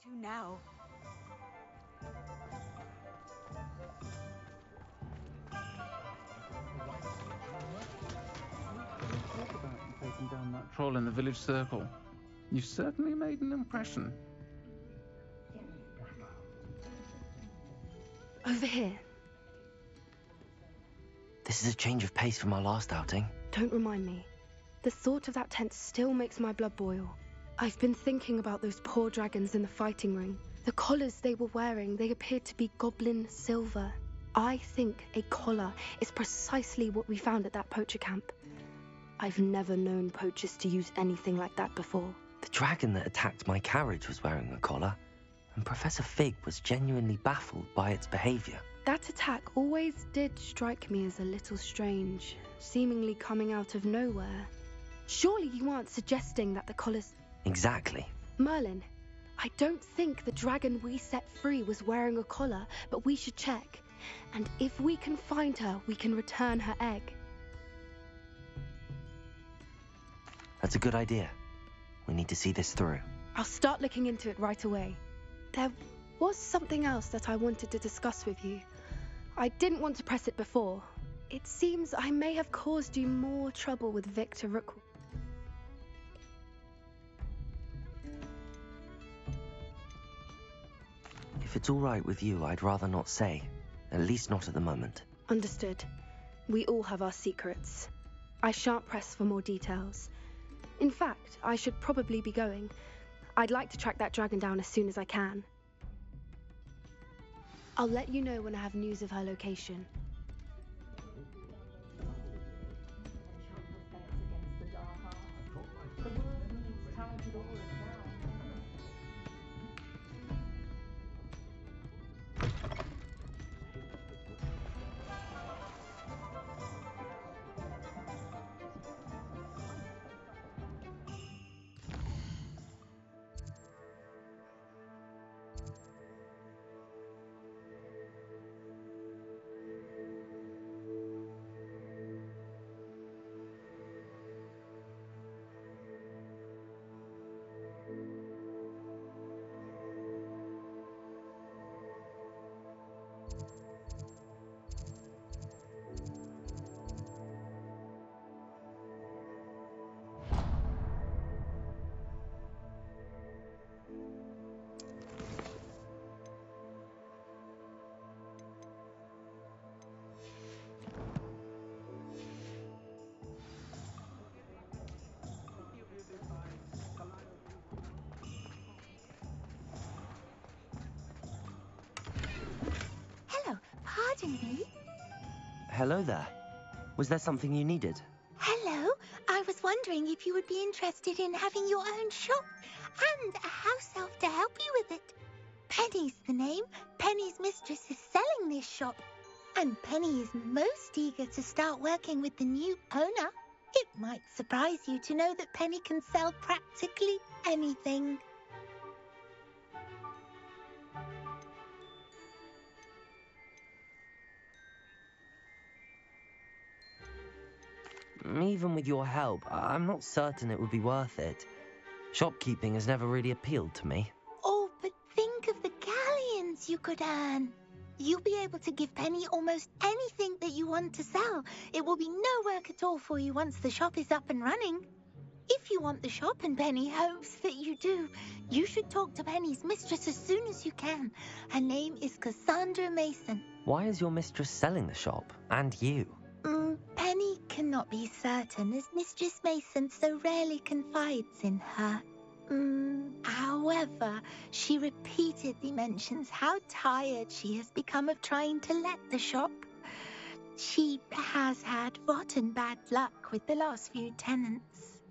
To now. Talk about you taking down that troll in the village circle. You certainly made an impression. Over here. This is a change of pace from our last outing. Don't remind me. The thought of that tent still makes my blood boil. I've been thinking about those poor dragons in the fighting ring. The collars they were wearing, they appeared to be goblin silver. I think a collar is precisely what we found at that poacher camp. I've never known poachers to use anything like that before. The dragon that attacked my carriage was wearing a collar, and Professor Fig was genuinely baffled by its behavior. That attack always did strike me as a little strange, seemingly coming out of nowhere. Surely you aren't suggesting that the collars... Exactly. Merlin, I don't think the dragon we set free was wearing a collar, but we should check. And if we can find her, we can return her egg. That's a good idea. We need to see this through. I'll start looking into it right away. There was something else that I wanted to discuss with you. I didn't want to press it before. It seems I may have caused you more trouble with Victor Rook. If it's all right with you, I'd rather not say. At least not at the moment. Understood. We all have our secrets. I shan't press for more details. In fact, I should probably be going. I'd like to track that dragon down as soon as I can. I'll let you know when I have news of her location. Pardon me? Hello there. Was there something you needed? Hello. I was wondering if you would be interested in having your own shop and a house elf to help you with it. Penny's the name. Penny's mistress is selling this shop. And Penny is most eager to start working with the new owner. It might surprise you to know that Penny can sell practically anything. Even with your help, I'm not certain it would be worth it. Shopkeeping has never really appealed to me. Oh, but think of the galleons profits you could earn. You'll be able to give Penny almost anything that you want to sell. It will be no work at all for you once the shop is up and running. If you want the shop, and Penny hopes that you do, you should talk to Penny's mistress as soon as you can. Her name is Cassandra Mason. Why is your mistress selling the shop? And you? Penny cannot be certain, as Mistress Mason so rarely confides in her. However, she repeatedly mentions how tired she has become of trying to let the shop. She has had rotten bad luck with the last few tenants.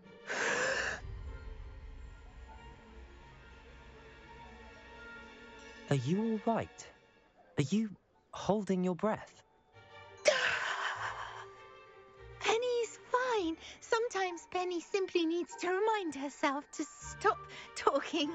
Are you all right? Are you holding your breath? Penny's fine. Sometimes Penny simply needs to remind herself to stop talking.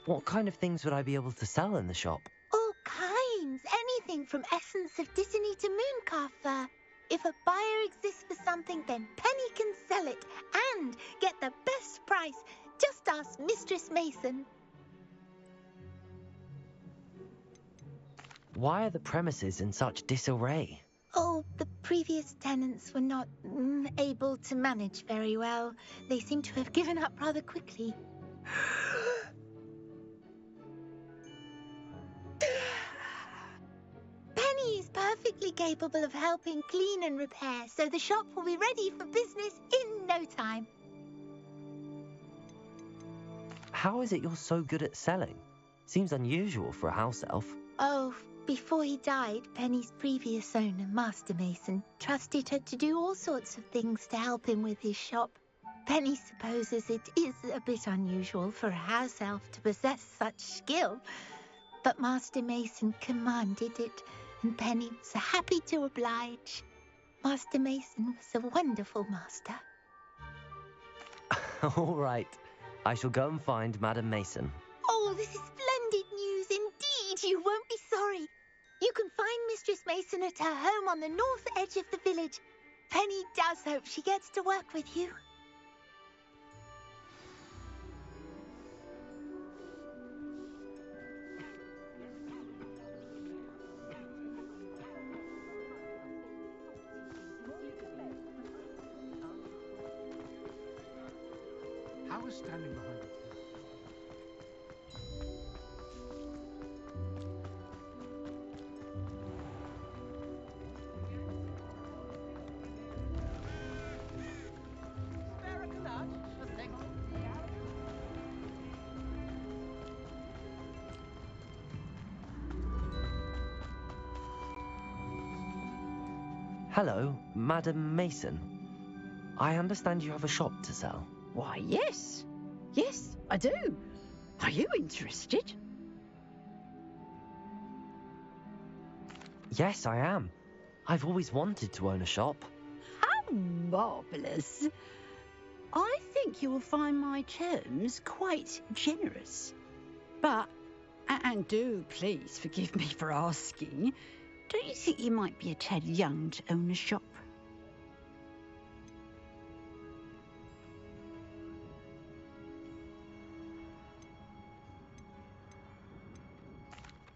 What kind of things would I be able to sell in the shop? All kinds. Anything from essence of Dittany to Mooncar fur. If a buyer exists for something, then Penny can sell it and get the best price. Just ask Mistress Mason. Why are the premises in such disarray? Oh, the previous tenants were not able to manage very well. They seem to have given up rather quickly. Penny is perfectly capable of helping clean and repair, so the shop will be ready for business in no time. How is it you're so good at selling? Seems unusual for a house elf. Oh, before he died, Penny's previous owner, Master Mason, trusted her to do all sorts of things to help him with his shop. Penny supposes it is a bit unusual for a house elf to possess such skill, but Master Mason commanded it, and Penny was happy to oblige. Master Mason was a wonderful master. All right. I shall go and find Madam Mason. Oh, this is splendid news indeed. You won't be sorry. You can find Mistress Mason at her home on the north edge of the village. Penny does hope she gets to work with you. I was standing behind it. Hello, Madam Mason. I understand you have a shop to sell. Why, yes. Yes, I do. Are you interested? Yes, I am. I've always wanted to own a shop. How marvellous. I think you will find my terms quite generous. But, and do please forgive me for asking, don't you think you might be a tad young to own a shop?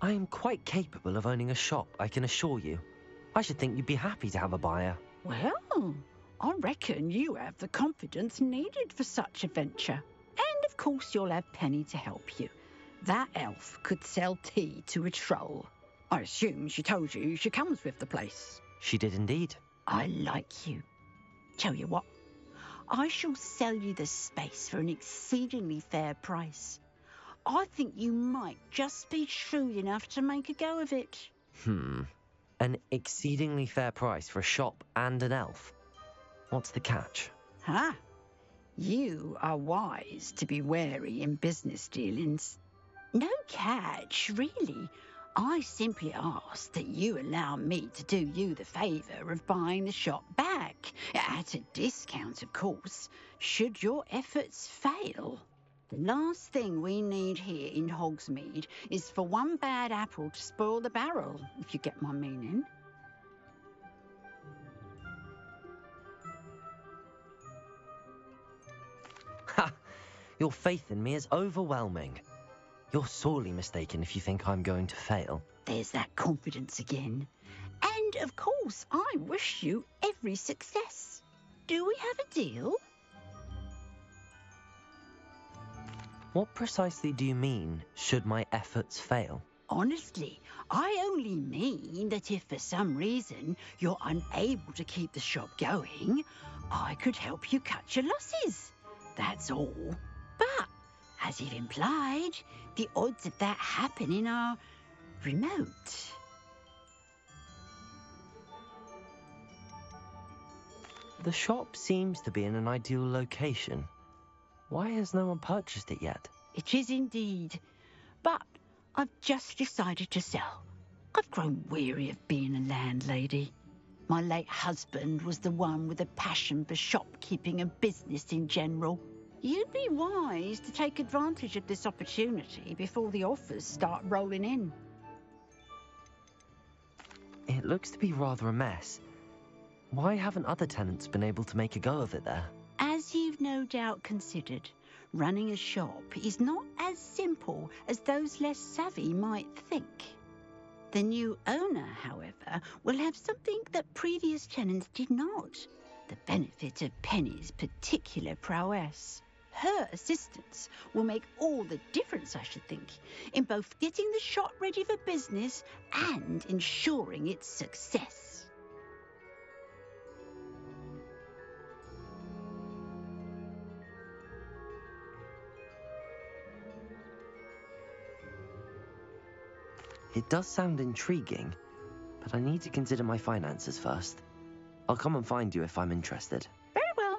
I am quite capable of owning a shop, I can assure you. I should think you'd be happy to have a buyer. Well, I reckon you have the confidence needed for such a venture. And of course you'll have Penny to help you. That elf could sell tea to a troll. I assume she told you she comes with the place. She did indeed. I like you. Tell you what, I shall sell you the space for an exceedingly fair price. I think you might just be shrewd enough to make a go of it. An exceedingly fair price for a shop and an elf. What's the catch? Ha! You are wise to be wary in business dealings. No catch, really. I simply ask that you allow me to do you the favour of buying the shop back, at a discount, of course, should your efforts fail. The last thing we need here in Hogsmeade is for one bad apple to spoil the barrel, if you get my meaning. Ha! Your faith in me is overwhelming. You're sorely mistaken if you think I'm going to fail. There's that confidence again. And, of course, I wish you every success. Do we have a deal? What precisely do you mean, should my efforts fail? Honestly, I only mean that if for some reason you're unable to keep the shop going, I could help you cut your losses. That's all. But, as you've implied, the odds of that happening are remote. The shop seems to be in an ideal location. Why has no one purchased it yet? It is indeed. But I've just decided to sell. I've grown weary of being a landlady. My late husband was the one with a passion for shopkeeping and business in general. You'd be wise to take advantage of this opportunity before the offers start rolling in. It looks to be rather a mess. Why haven't other tenants been able to make a go of it there? As you've no doubt considered, running a shop is not as simple as those less savvy might think. The new owner, however, will have something that previous tenants did not, the benefit of Penny's particular prowess. Her assistance will make all the difference, I should think, in both getting the shop ready for business and ensuring its success. It does sound intriguing, but I need to consider my finances first. I'll come and find you if I'm interested. Very well,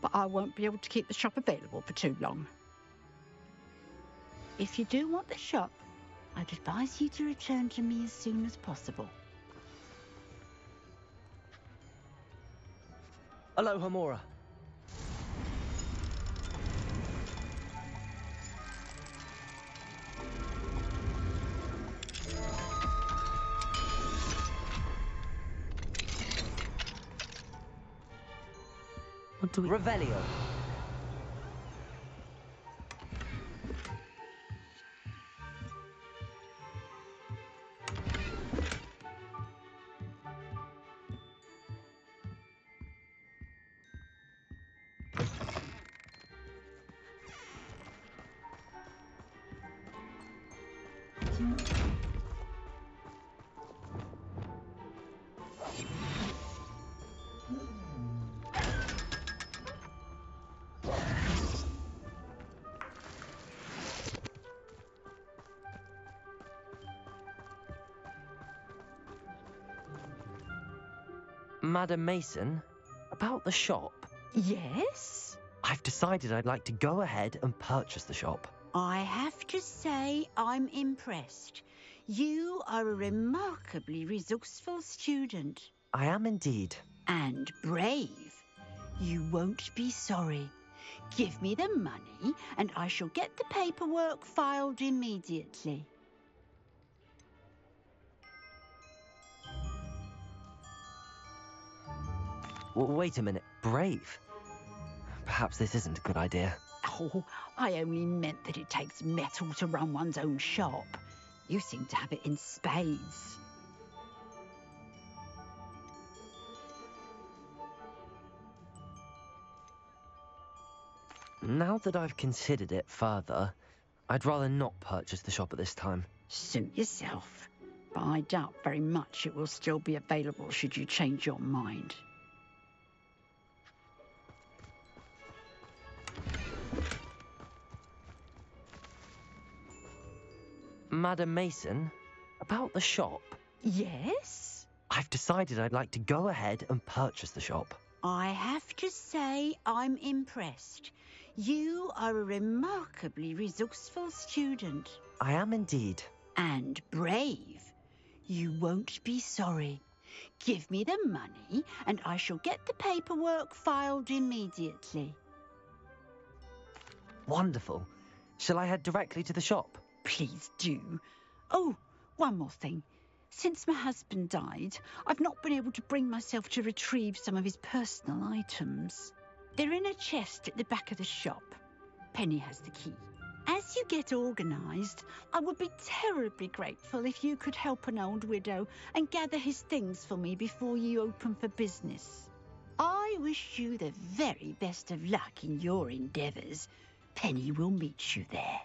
but I won't be able to keep the shop available for too long. If you do want the shop, I'd advise you to return to me as soon as possible. Aloha, Mora. What do we... Revelio. Madam Mason, about the shop. Yes? I've decided I'd like to go ahead and purchase the shop. I have to say I'm impressed. You are a remarkably resourceful student. I am indeed. And brave. You won't be sorry. Give me the money and I shall get the paperwork filed immediately. Well, wait a minute. Brave? Perhaps this isn't a good idea. Oh, I only meant that it takes metal to run one's own shop. You seem to have it in spades. Now that I've considered it further, I'd rather not purchase the shop at this time. Suit yourself. But I doubt very much it will still be available should you change your mind. Madam Mason, about the shop. Yes? I've decided I'd like to go ahead and purchase the shop. I have to say I'm impressed. You are a remarkably resourceful student. I am indeed. And brave. You won't be sorry. Give me the money and I shall get the paperwork filed immediately. Wonderful. Shall I head directly to the shop? Please do. Oh, one more thing. Since my husband died, I've not been able to bring myself to retrieve some of his personal items. They're in a chest at the back of the shop. Penny has the key. As you get organised, I would be terribly grateful if you could help an old widow and gather his things for me before you open for business. I wish you the very best of luck in your endeavours. Penny will meet you there.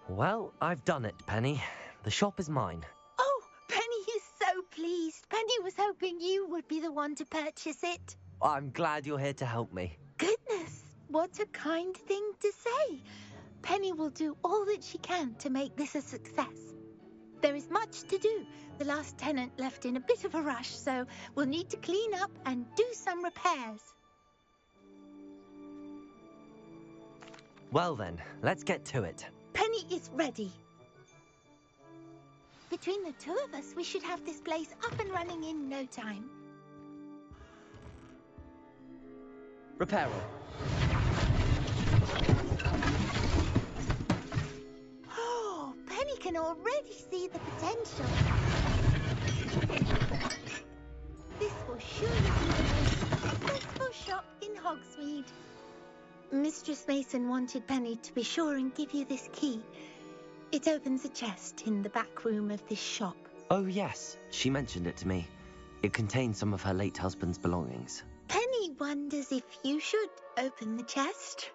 Well, I've done it, Penny. The shop is mine. Oh, Penny is so pleased. Penny was hoping you would be the one to purchase it. I'm glad you're here to help me. Goodness, what a kind thing to say. Penny will do all that she can to make this a success. There is much to do. The last tenant left in a bit of a rush, so we'll need to clean up and do some repairs. Well then, let's get to it. Penny is ready. Between the two of us, we should have this place up and running in no time. Reparo. Oh, Penny can already see the potential. This will surely be the most successful shop in Hogsmeade. Mistress Mason wanted Penny to be sure and give you this key. It opens a chest in the back room of this shop. Oh yes, she mentioned it to me. It contains some of her late husband's belongings. Penny wonders if you should open the chest.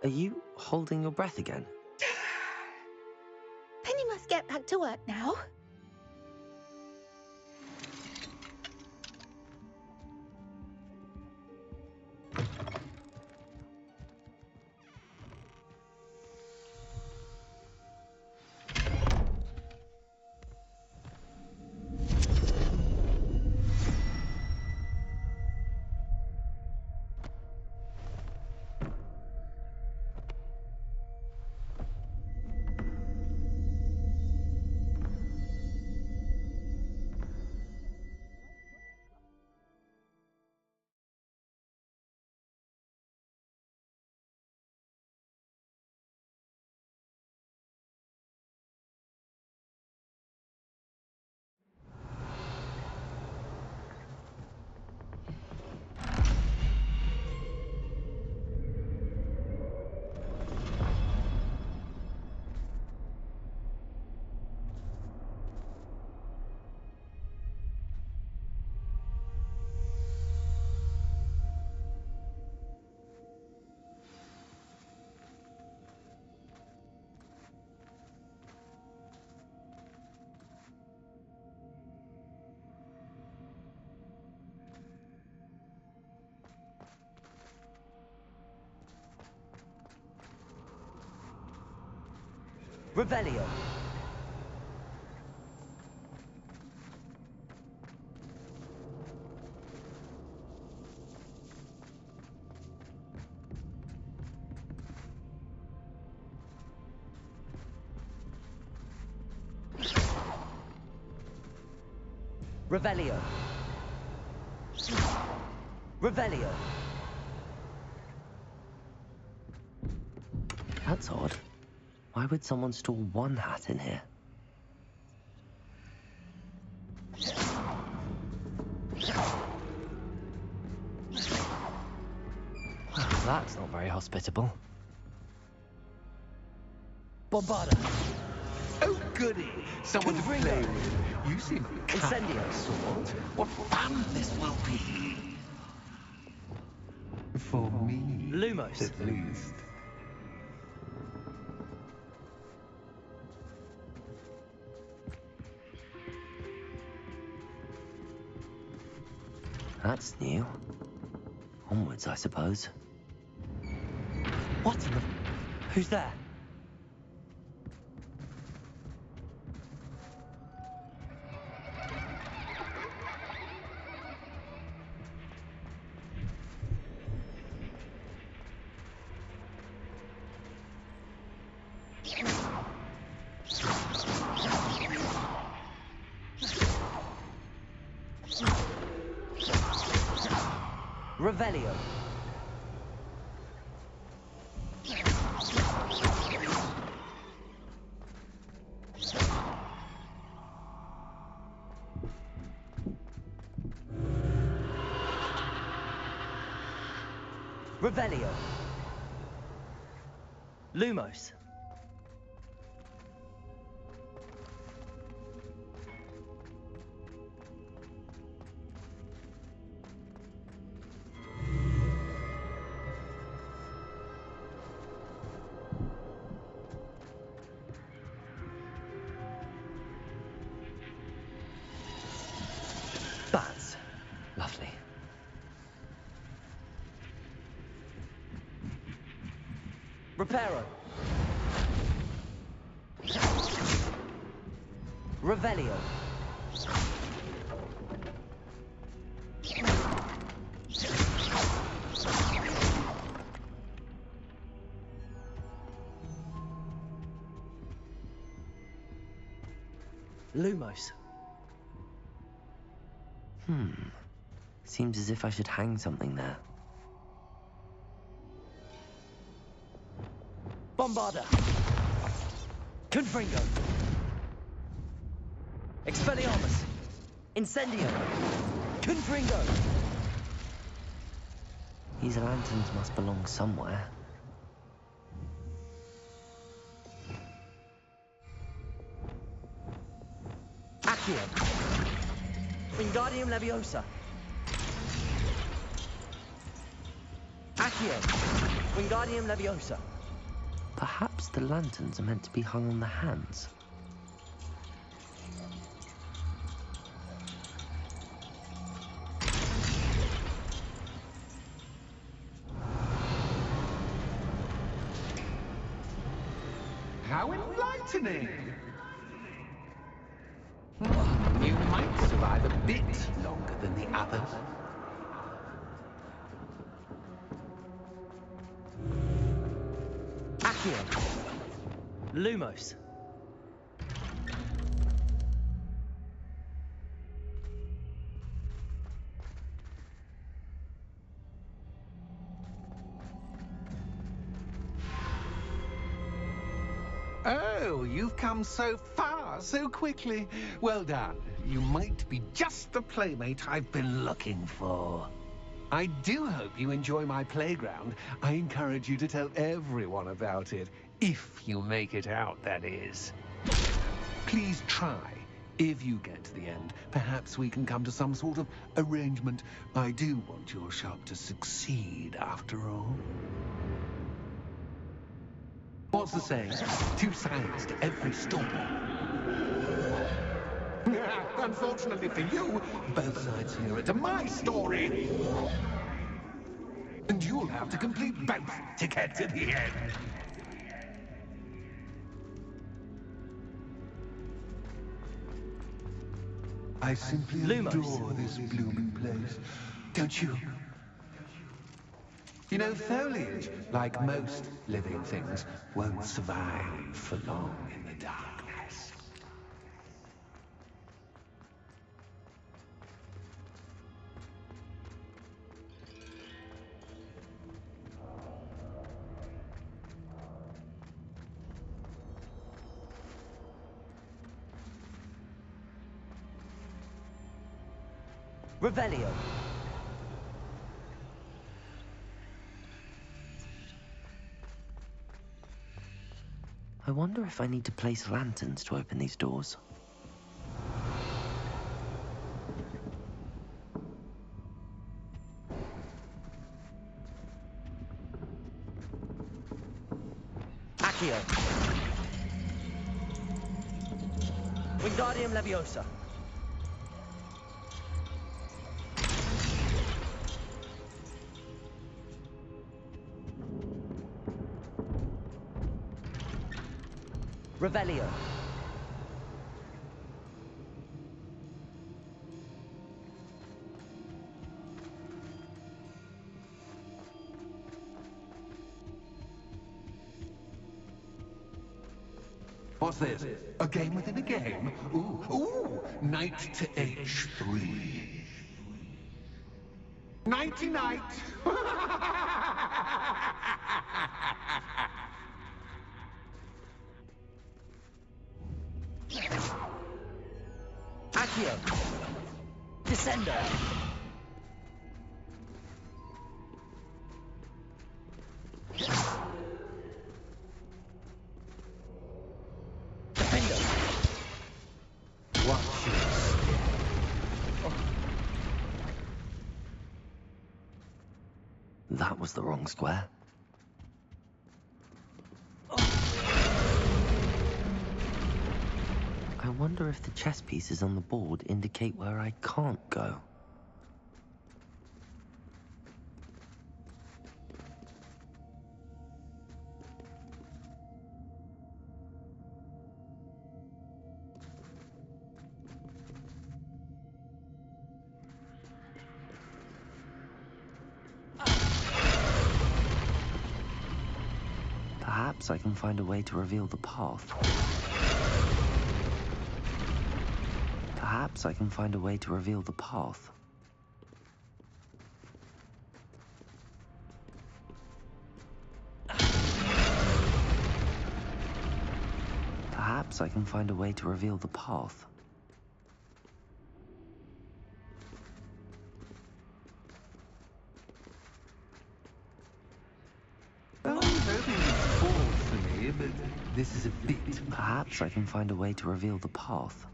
Are you holding your breath again? Penny must get back to work now. Revelio. Revelio. Revelio. That's odd. Why would someone store one hat in here? That's not very hospitable. Bombarda. Oh, goody! Someone to play with. You seem Incendio. sort. What fun this will be! For me, Lumos. at least. That's new. Onwards, I suppose. What in the... Who's there? Revelio. Revelio. Lumos. Bats. Lovely. Reparo. Revelio. Lumos. Seems as if I should hang something there. Bombarda. Confringo. Expelliarmus. Incendio. Confringo. These lanterns must belong somewhere. Accio. Wingardium Leviosa. Accio. Wingardium Leviosa. Perhaps the lanterns are meant to be hung on the hands. How enlightening! You might survive a bit longer than the others. Accio. Lumos. Oh, you've come so far so quickly. Well done. You might be just the playmate I've been looking for. I do hope you enjoy my playground. I encourage you to tell everyone about it. If you make it out, that is. Please try. If you get to the end, perhaps we can come to some sort of arrangement. I do want your shop to succeed, after all. What's the saying? Two sides to every story. Unfortunately for you, both sides hear it to my story. And you'll have to complete both to get to the end. I simply adore this blooming place. Don't you? You know, foliage, like most living things, won't survive for long in the darkness. Revelio. I wonder if I need to place lanterns to open these doors. Accio. Wingardium Leviosa. Revelio. What's this? A game within a game? Ooh, knight to h3. Nighty-night! Accio! Descender! Defender! Watch your step. That was the wrong square. I wonder if the chess pieces on the board indicate where I can't go. Perhaps I can find a way to reveal the path. Perhaps I can find a way to reveal the path. Perhaps I can find a way to reveal the path. I was hoping you'd fall for me, but this is a bit much. Perhaps I can find a way to reveal the path.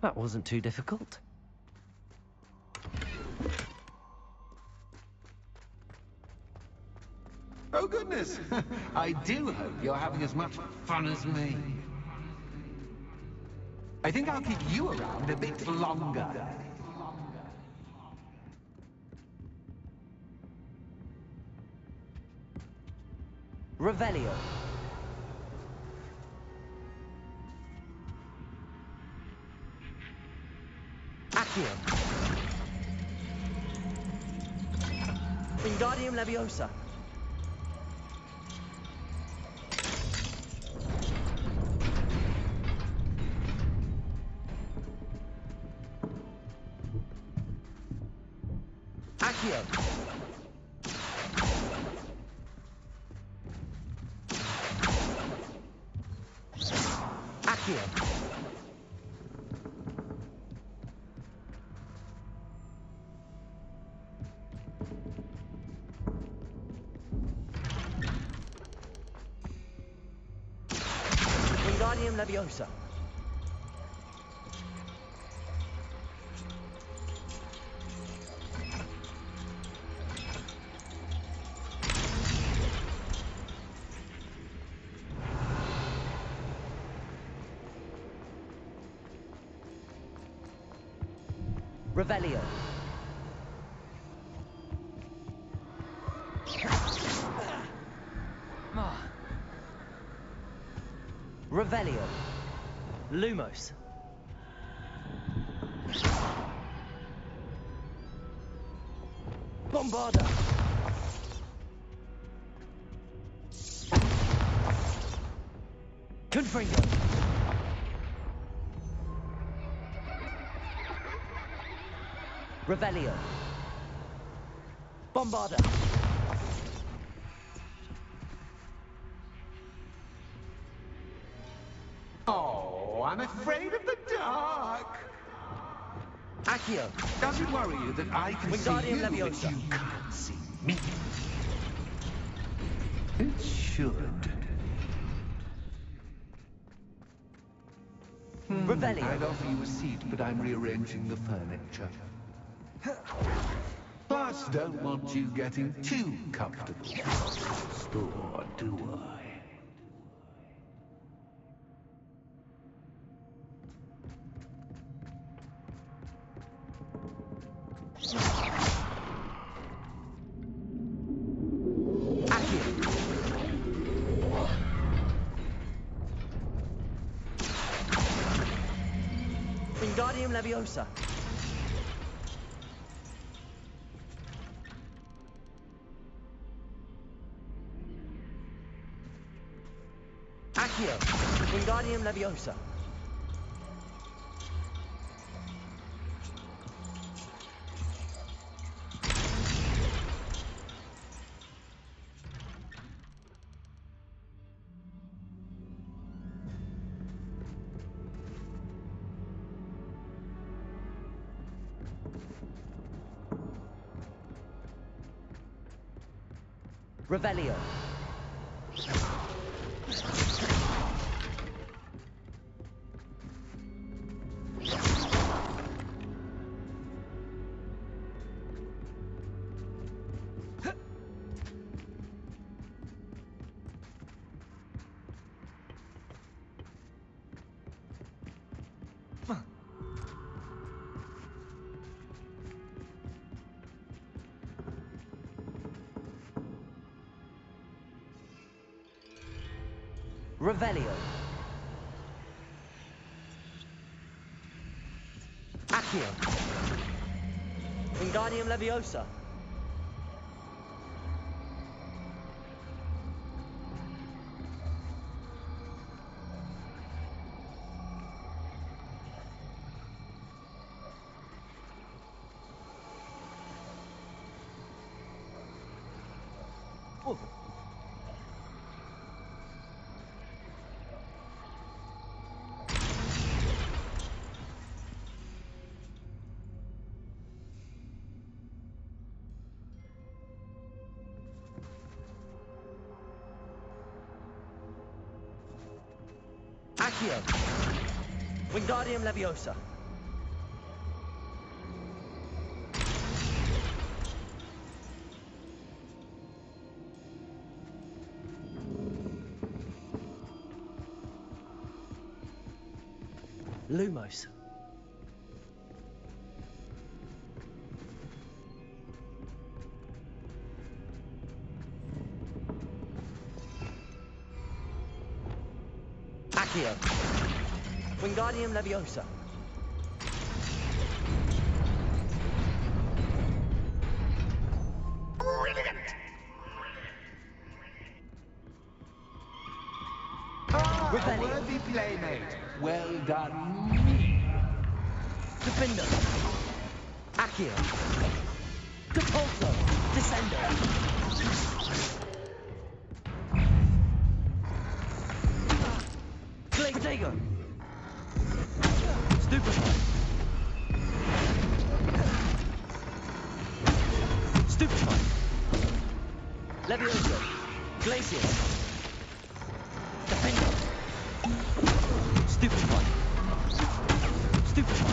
That wasn't too difficult. Oh, goodness! I do hope you're having as much fun as me. I think I'll keep you around a bit longer. Revelio. Accio. Wingardium Leviosa. Accio. Accio. Wingardium Leviosa. Revelio. Revelio. Lumos. Bombarda. Confringo. Revelio. Bombarda. Oh, I'm afraid of the dark. Accio. Does it worry you that I can see Wingardium you, but Leviosa. you can't see me? It should. Revelio. I'd offer you a seat, but I'm rearranging the furniture. Plus, don't want you getting too comfortable. Store, do I? Wingardium Leviosa. Accio. Wingardium Leviosa. Revelio. Revelio. Accio. Wingardium Leviosa. Oh. Accio. Wingardium Leviosa. Lumos. Accio. Wingardium Leviosa. A worthy playmate. Well done, me. Defender. Accio. Depulso. Descendo. Glaciator. Stupefy. Stupefy. Leviosa. Glacier. Defender. Stupefy. Stupefy.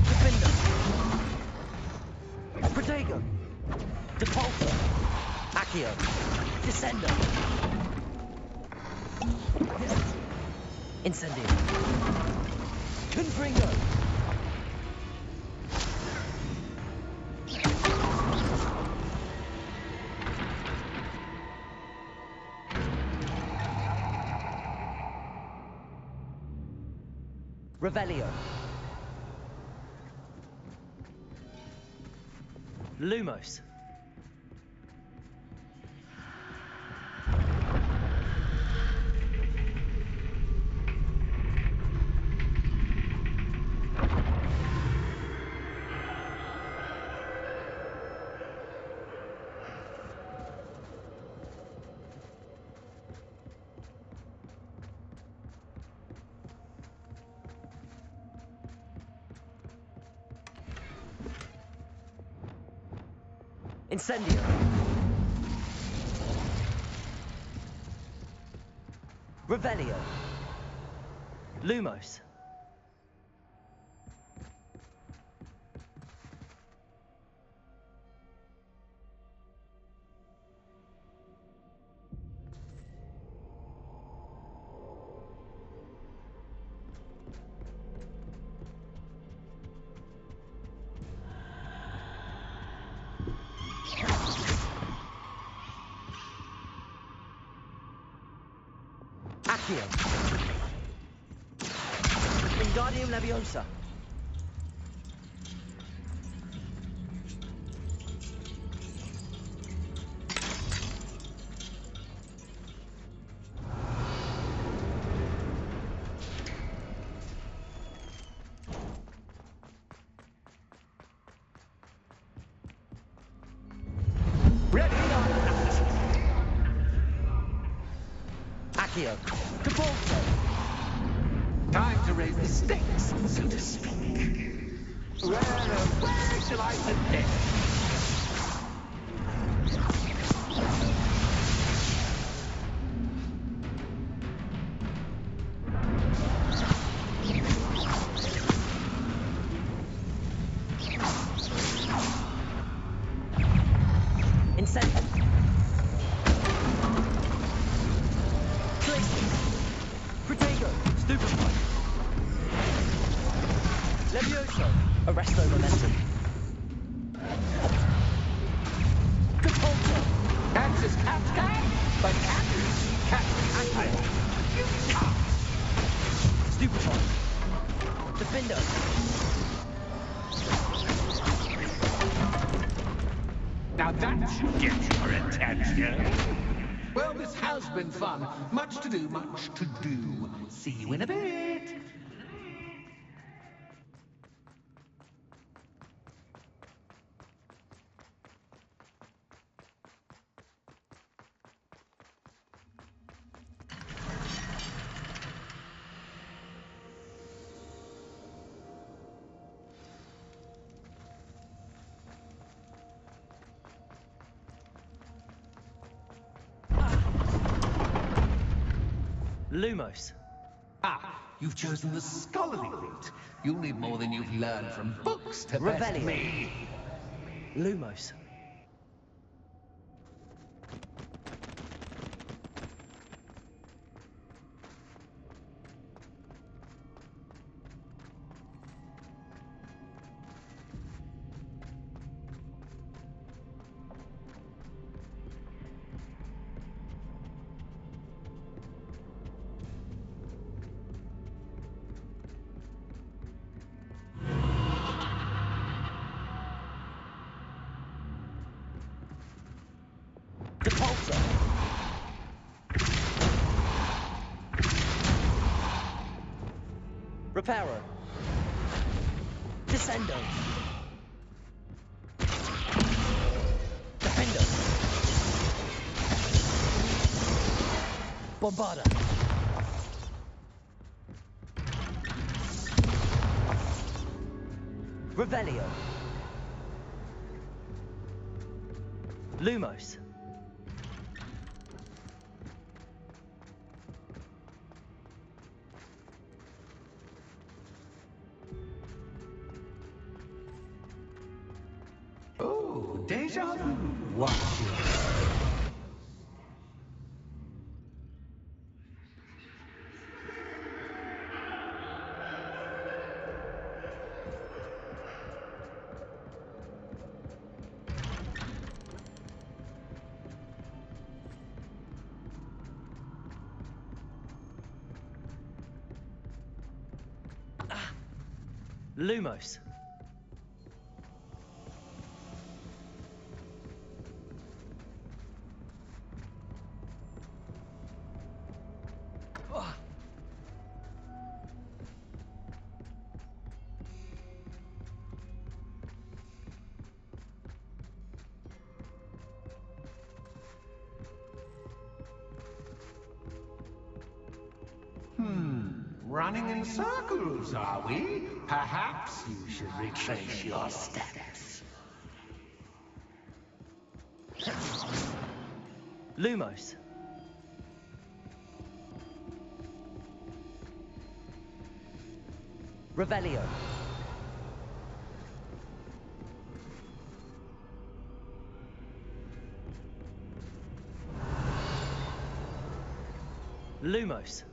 Defender. Protego. Depulso. Accio. Descendo. Incendio. Confringo. Revelio. Lumos. Incendio. Revelio. Lumos. Accio. Wingardium Leviosa. Accio. Defaulto. Time to raise the stakes, so to speak. Where shall I begin? Incentive. Click. Protego. Stupefy. Levioso. Arresto momentum. Defaulto. Cats is cat's cat, but cat is cat. You can't. Stupefy. Defender. Now that should get your attention. Well, this has been fun. Much to do, much to do. See you in a bit. Lumos. Ah, you've chosen the scholarly route. You'll need more than you've learned from books to best Revelio. me. Lumos. Defaulto. Reparo. Descendo. Defender. Bombarda. Revelio. Lumos. Oh, deja vu. Watch it. Lumos. Running in circles, are we? Perhaps you should retrace your steps. Lumos. Revelio. Lumos.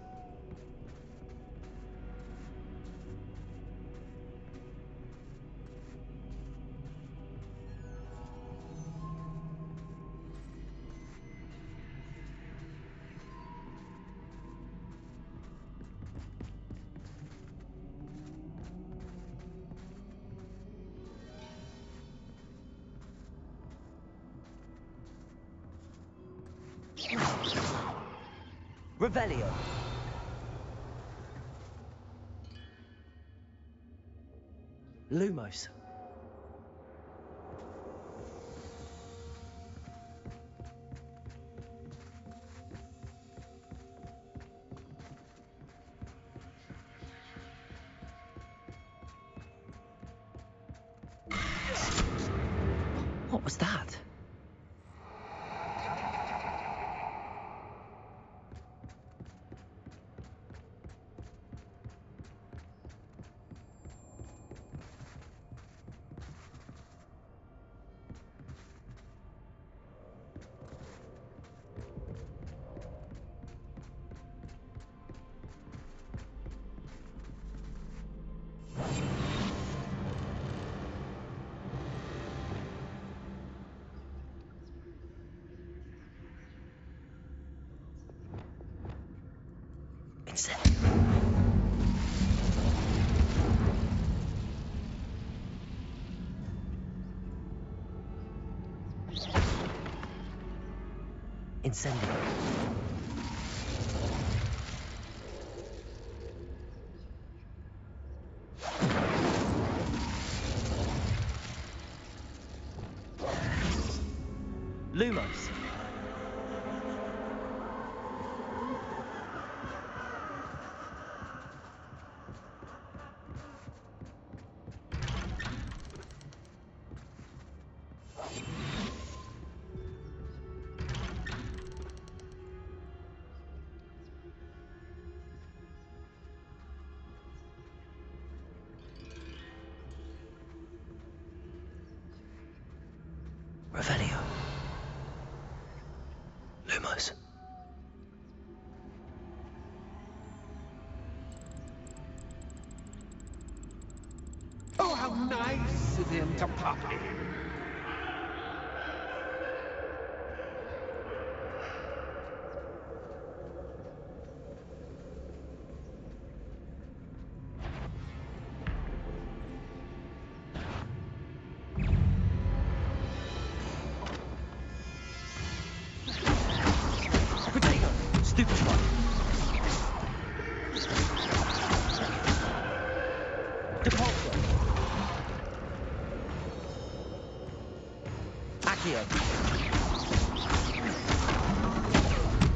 Revelio. Lumos. What was that? Incendio. Lumos. Revelio. Lumos. Oh, how nice of him to pop in. Potato. Stupefy. Depulso. Accio.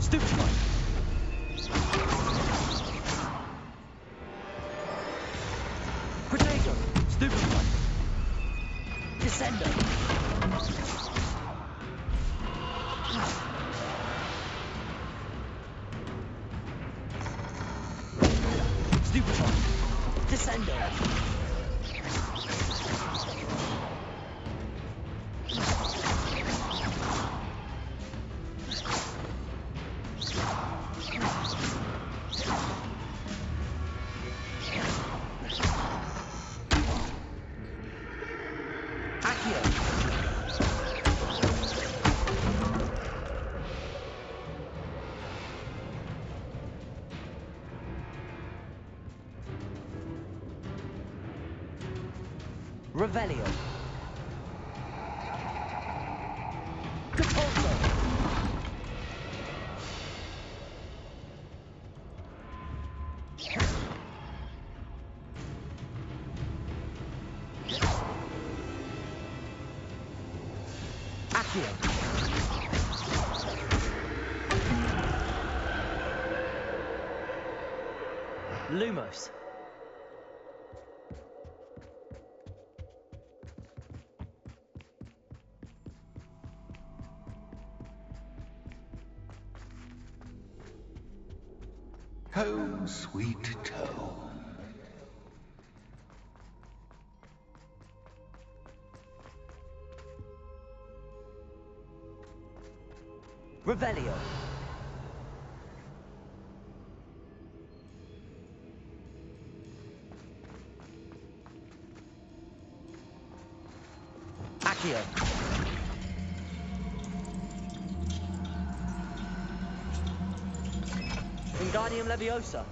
Stupefy. Potato. Stupefy. Descendo. Stupefy. Descendo. Accio. Revelio. Depulso. Accio. Lumos. Home, sweet home. Revelio. Accio. Wingardium Leviosa.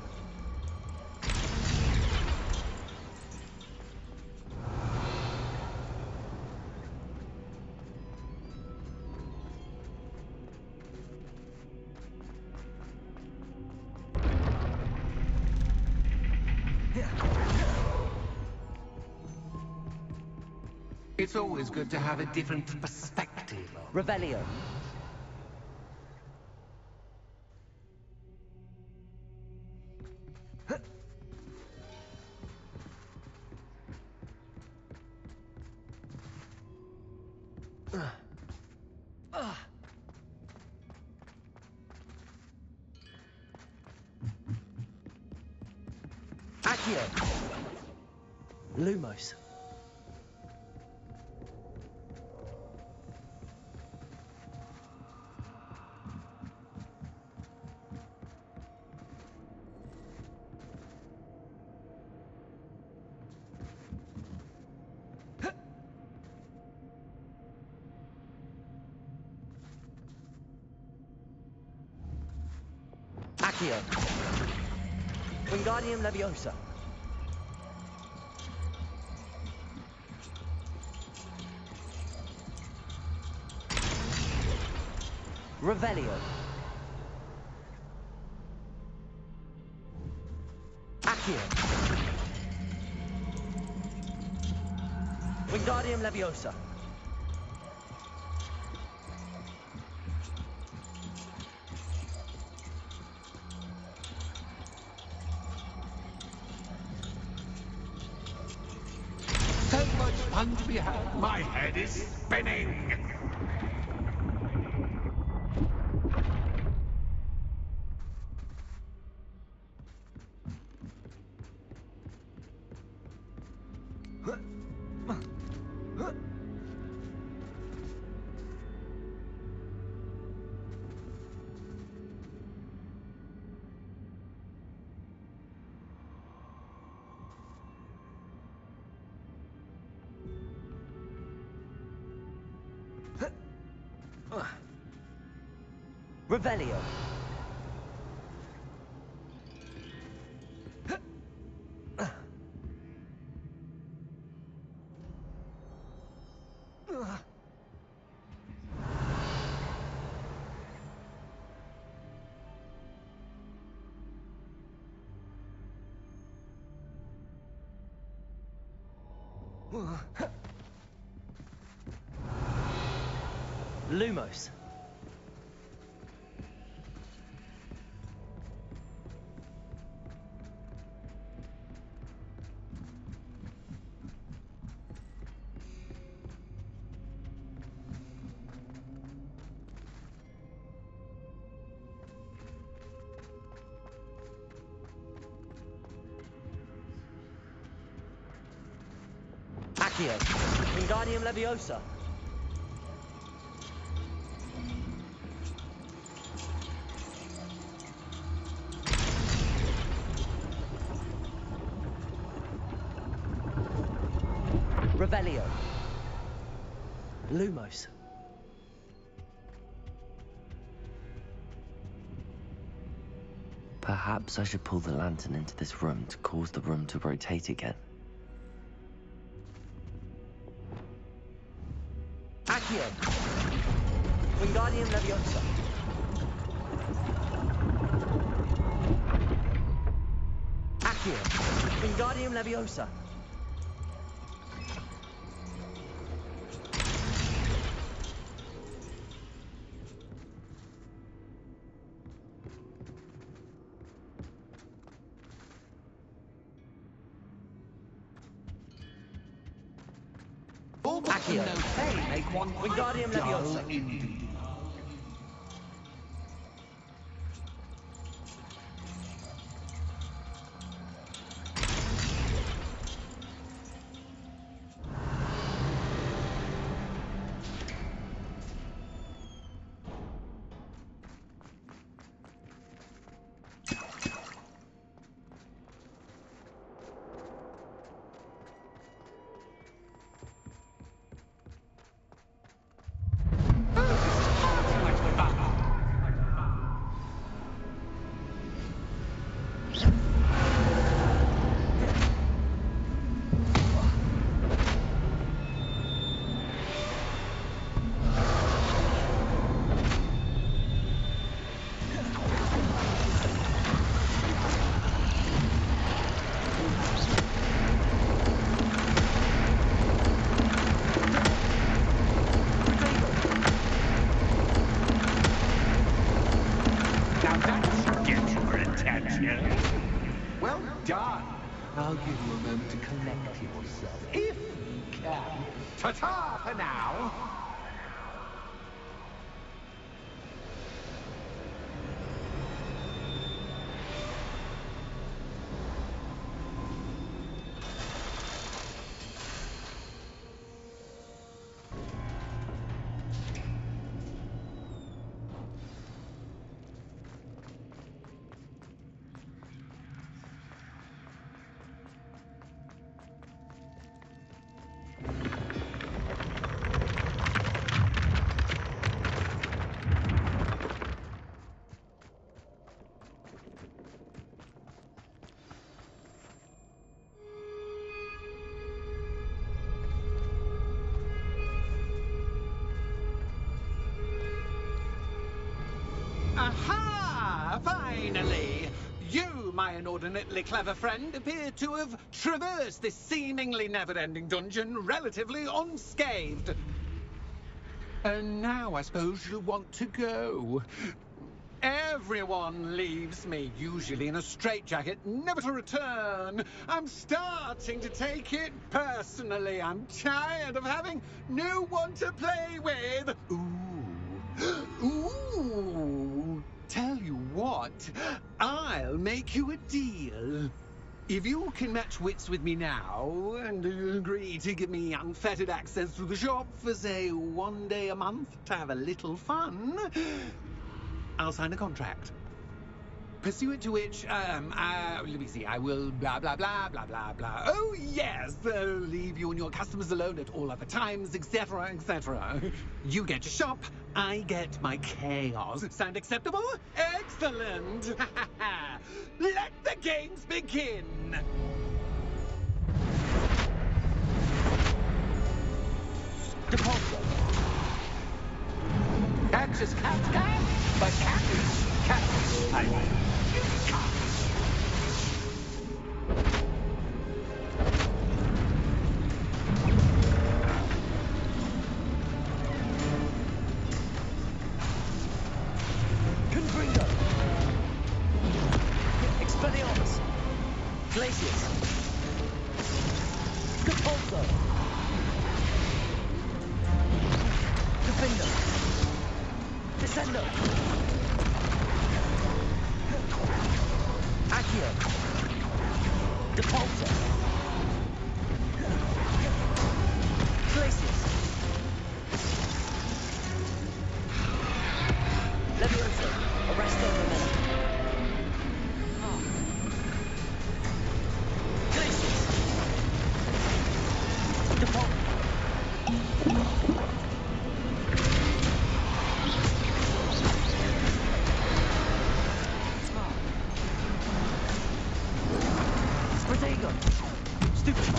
It's always good to have a different perspective. Revelio. Accio! Lumos. Accio. Wingardium Leviosa. Revelio. Accio. Wingardium Leviosa. So much fun to be had. My head is spinning. Revelio. Lumos. Accio. Wingardium Leviosa. Revelio. Lumos. Perhaps I should pull the lantern into this room to cause the room to rotate again. Accio. Wingardium Leviosa. Accio. Wingardium Leviosa. Accio. Make one Wingardium Leviosa. indeed. Now that should get your attention. Well done. I'll give you a moment to collect yourself, if you can. Ta-ta for now. Aha! Finally! You, my inordinately clever friend, appear to have traversed this seemingly never-ending dungeon relatively unscathed. And now I suppose you'll want to go. Everyone leaves me, usually in a straitjacket, never to return. I'm starting to take it personally. I'm tired of having no one to play with. Ooh. Tell you what, I'll make you a deal. If you can match wits with me now and agree to give me unfettered access to the shop for, say, 1 day a month to have a little fun, I'll sign a contract. Pursuant to which, let me see, I will blah, blah, blah, blah, blah, blah. Oh, yes, leave you and your customers alone at all other times, etc., etc. You get your shop, I get my chaos. Sound acceptable? Excellent! Let the games begin! Deposit. Catch is cat, but cat is cat. I Confringo. Expelliarmus. Glacius. Capulso. Defendo. Descendo. Accio. Depulso. Glacius. Levioso. Arresto Momentum. Glacius. Depulso. Stratego. Stupefy.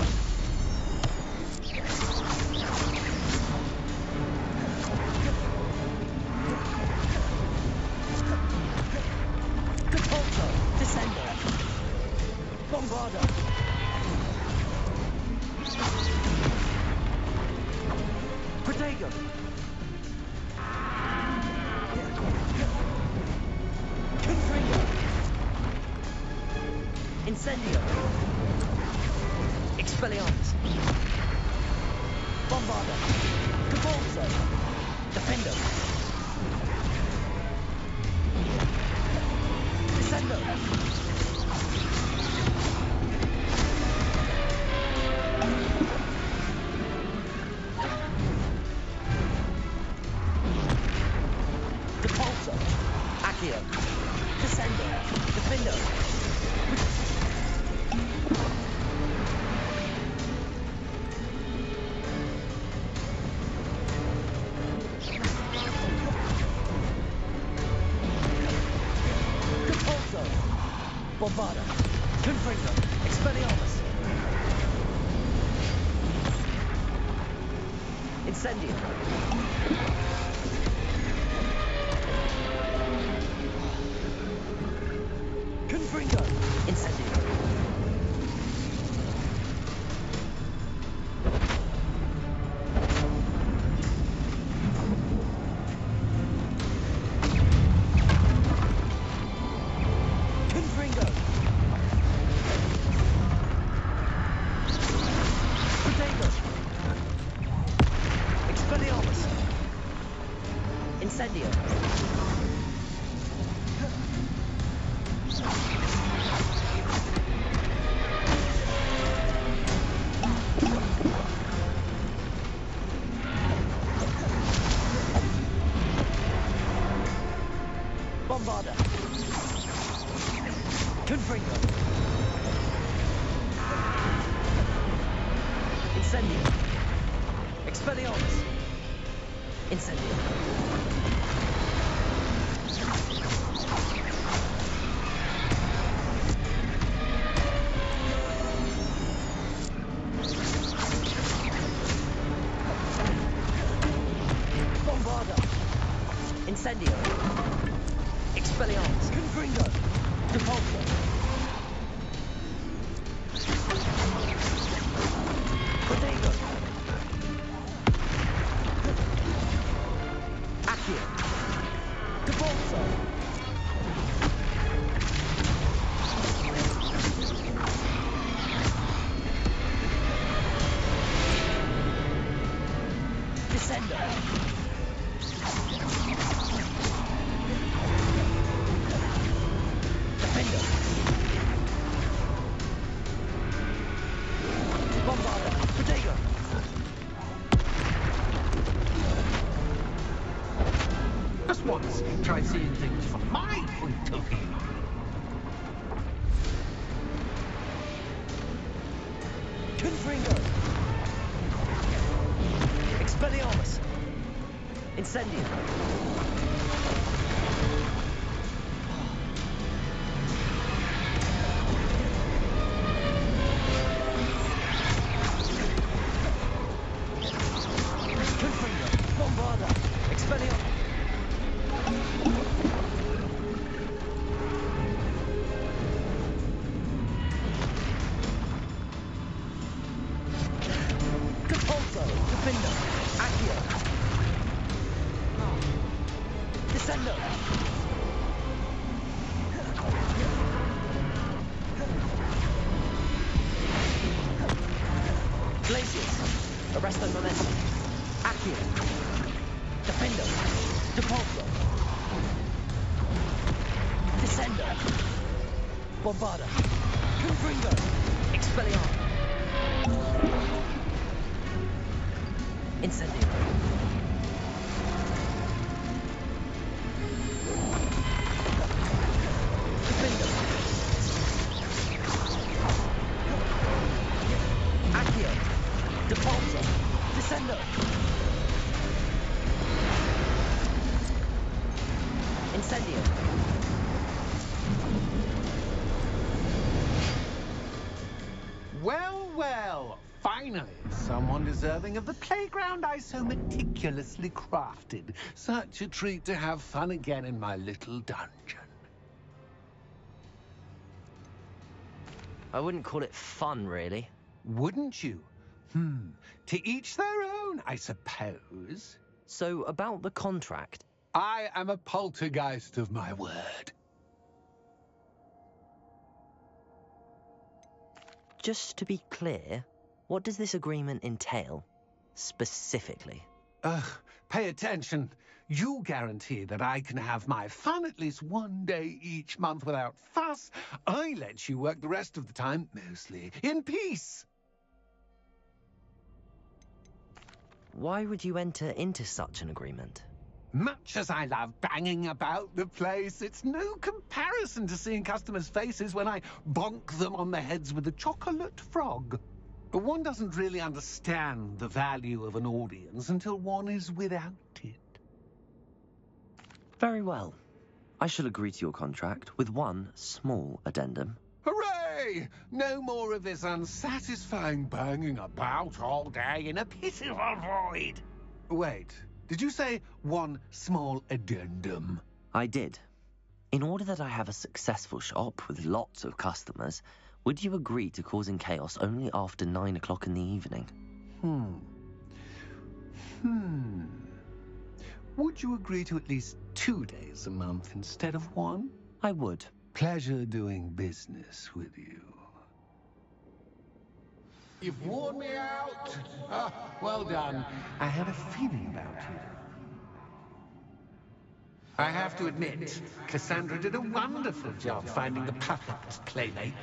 Capulso. Descendo. Bombardo. Protego. Confringo. Incendio. Expelliarmus. Bombardo. Capulso. Defendo. Descendo. Depulso. Accio. Descendo. Defendo. Capulso. Bombarda. Confringo. Expelliarmus. Incendio. Confringo. Incendio. Confringo. Protego. Expelliarmus. Incendio. Bombarda. Confringo. Incendio. Expelliarmus. Incendio. Bombarda. Incendio. Repulsor. Protego. Accio. Repulsor. Descender. Defender. Bombarder. Protego. Just once, try seeing things from my point of view. Confringo. Expelliarmus. Incendium. Confringo. Bombarder. Expelliarmus. Capulso. Defender. Accio. Descendo. Glacius. Arresto momentum. Accio. Defendo. Depulso. Descendo. Bombarda. Confringo. Expelliarmus. Incendio. Defendo. Accio. Depulso. Descendo. Incendio. Well, well, finally, someone deserving of the playground I so meticulously crafted. Such a treat to have fun again in my little dungeon. I wouldn't call it fun, really. Wouldn't you? To each their own, I suppose. So, about the contract. I am a poltergeist of my word. Just to be clear, what does this agreement entail, specifically? Pay attention. You guarantee that I can have my fun at least one day each month without fuss. I let you work the rest of the time, mostly in peace. Why would you enter into such an agreement? Much as I love banging about the place, it's no comparison to seeing customers' faces when I bonk them on the heads with a chocolate frog. One doesn't really understand the value of an audience until one is without it. Very well. I shall agree to your contract with one small addendum. Hooray! No more of this unsatisfying banging about all day in a pitiful void. Wait, did you say one small addendum? I did. In order that I have a successful shop with lots of customers, would you agree to causing chaos only after 9 o'clock in the evening? Would you agree to at least 2 days a month instead of one? I would. Pleasure doing business with you. You've worn me out. Well done. I had a feeling about you. I have to admit, Cassandra did a wonderful job finding the perfect playmate.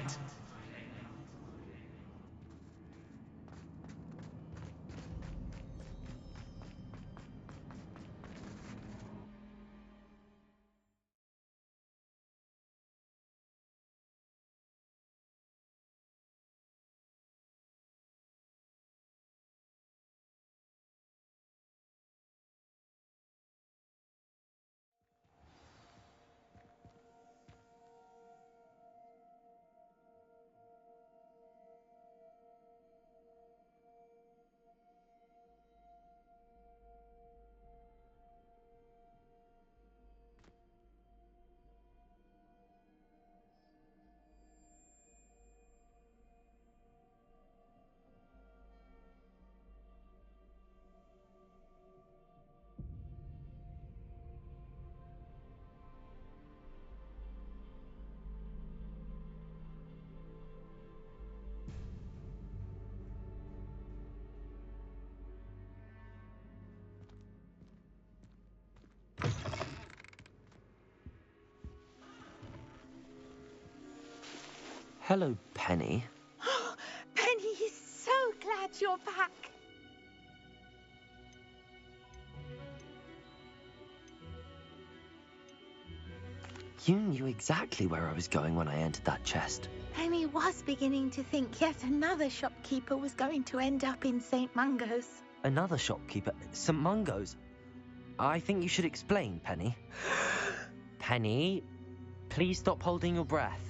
Hello, Penny. Penny is so glad you're back. You knew exactly where I was going when I entered that chest. Penny was beginning to think yet another shopkeeper was going to end up in St. Mungo's. Another shopkeeper? St. Mungo's? I think you should explain, Penny. Penny, please stop holding your breath.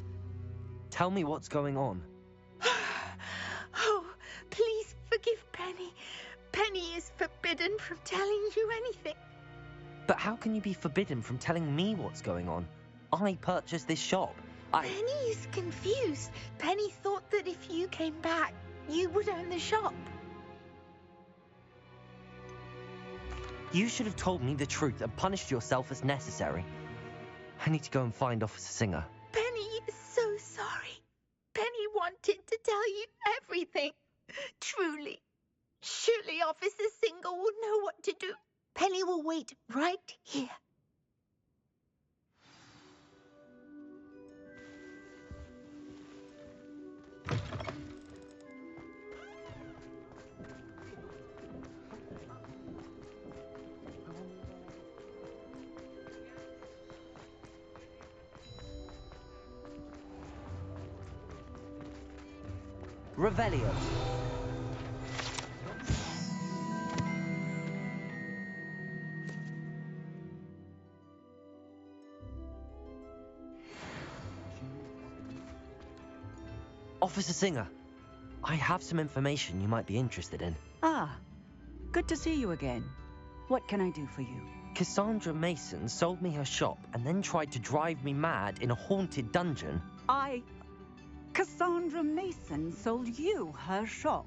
Tell me what's going on. Oh, please forgive Penny. Penny is forbidden from telling you anything. But how can you be forbidden from telling me what's going on? I purchased this shop. Penny is confused. Penny thought that if you came back, you would own the shop. You should have told me the truth and punished yourself as necessary. I need to go and find Officer Singer. Penny is so sorry. Penny wanted to tell you everything. Truly. Surely Officer Singer will know what to do. Penny will wait right here. Revelio. Officer Singer, I have some information you might be interested in. Ah, good to see you again. What can I do for you? Cassandra Mason sold me her shop and then tried to drive me mad in a haunted dungeon. Cassandra Mason sold you her shop.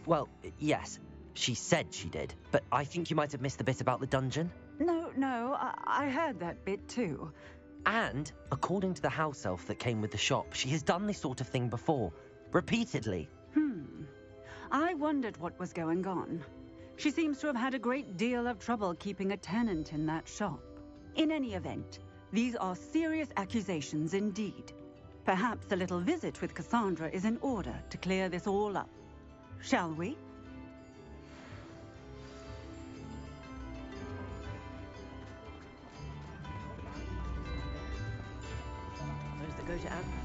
Well, yes, she said she did, but I think you might have missed the bit about the dungeon. No, I heard that bit too. And, according to the house elf that came with the shop, she has done this sort of thing before. Repeatedly. I wondered what was going on. She seems to have had a great deal of trouble keeping a tenant in that shop. In any event, these are serious accusations indeed. Perhaps a little visit with Cassandra is in order to clear this all up. Shall we? Those that go to Amsterdam.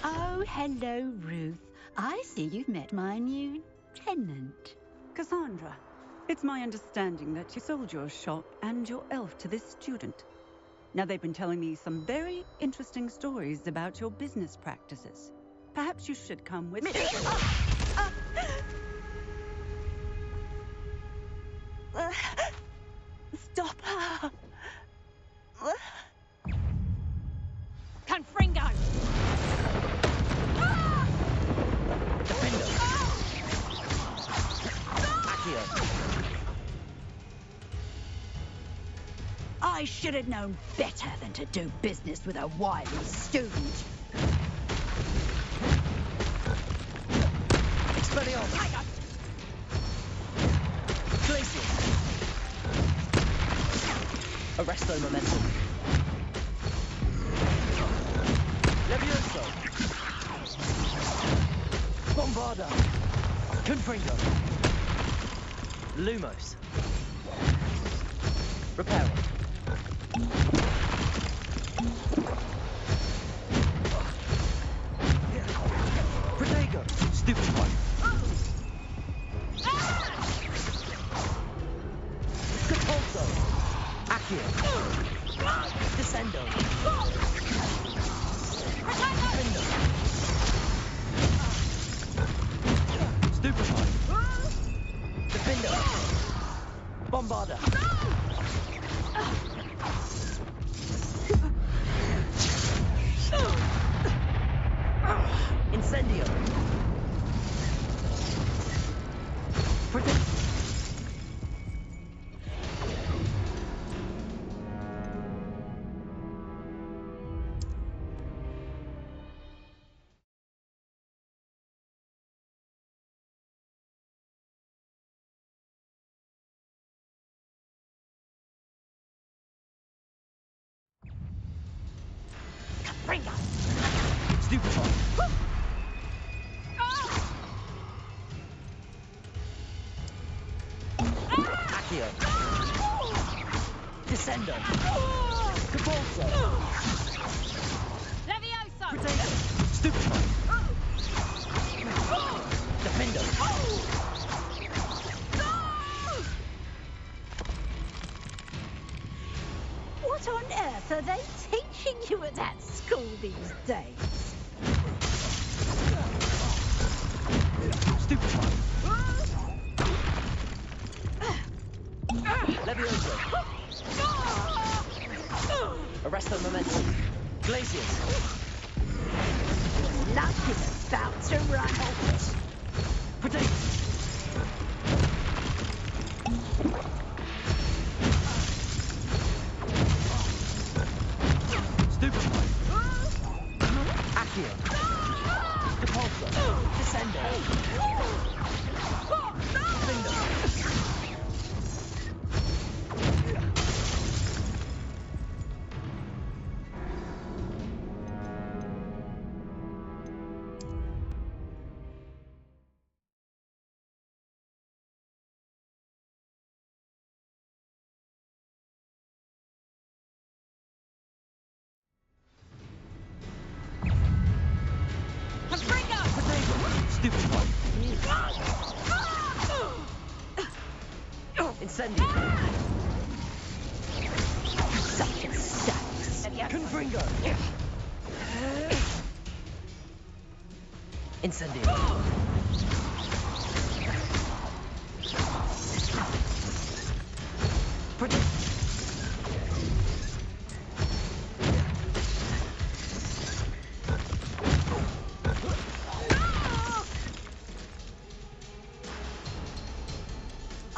Oh, hello, Ruth. I see you've met my new tenant. Cassandra, it's my understanding that you sold your shop and your elf to this student. Now, they've been telling me some very interesting stories about your business practices. Perhaps you should come with me. Stop her! Confringo! I should have known better than to do business with a wily student. Expelliarmus! Glacius! Arresto Momentum! Levioso! Bombarda! Confringo! Lumos! Reparo! Protego! Stupid one! Capulso! Accio! Descendo! Defendo! Stupefy! Defendo! Bombarda! Incendio! Stupefy. Accio. Descendo. Cabalzo. Levioso! Potato. Stupefy. Defendo. What on earth are they teaching you at that school these days? Stupefy. Levioso. Arresto momentum. Glacius. Luck is about to run out. Potato. Stupefy. Accio. Depulso. Descendo. Defendo. Stupefy. Incendio. Such a sass. Confringo. Incendio. Protect.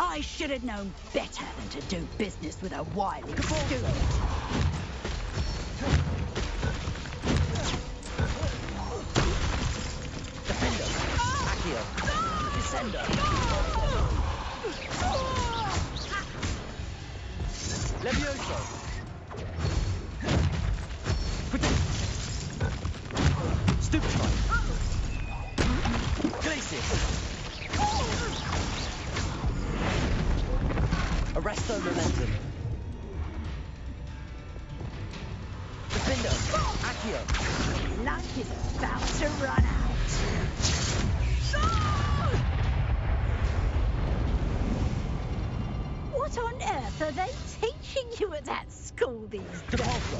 I should have known better than to do business with a wily student. Defendo. Accio. Descendo. Levioso. Protect. Stupefy. Glacius. Arresto momentum. Defendo. Accio. Luck is about to run out. What on earth are they teaching you at that school these days? Depulso.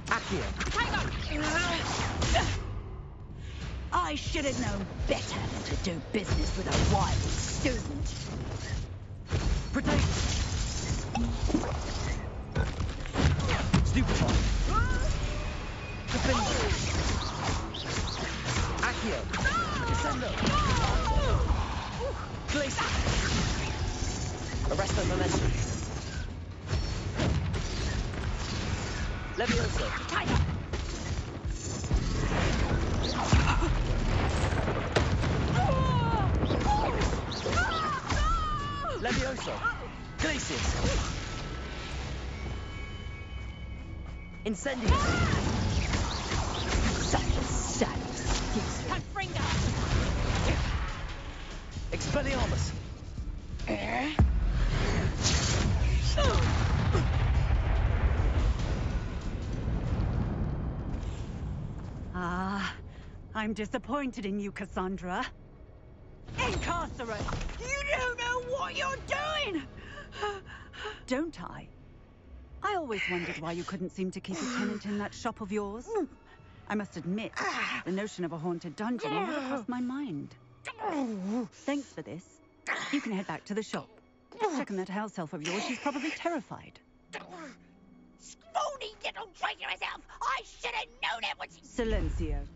Accio. I should have known better than to do business with a wily student. Protect. Stupefy. Defendo. Accio. Descendo. Glacius. Arresto momentum. Levioso. Levioso. Glacius. Incendio. Such a sad excuse. Expelliarmus. Ah, I'm disappointed in you, Cassandra. Incarcerate! You don't know what you're doing! Don't I? I always wondered why you couldn't seem to keep a tenant in that shop of yours. I must admit, the notion of a haunted dungeon never crossed my mind. Thanks for this. You can head back to the shop. Check on that house elf of yours. She's probably terrified. Scrawny little traitorous elf! I should have known it was... Silencio.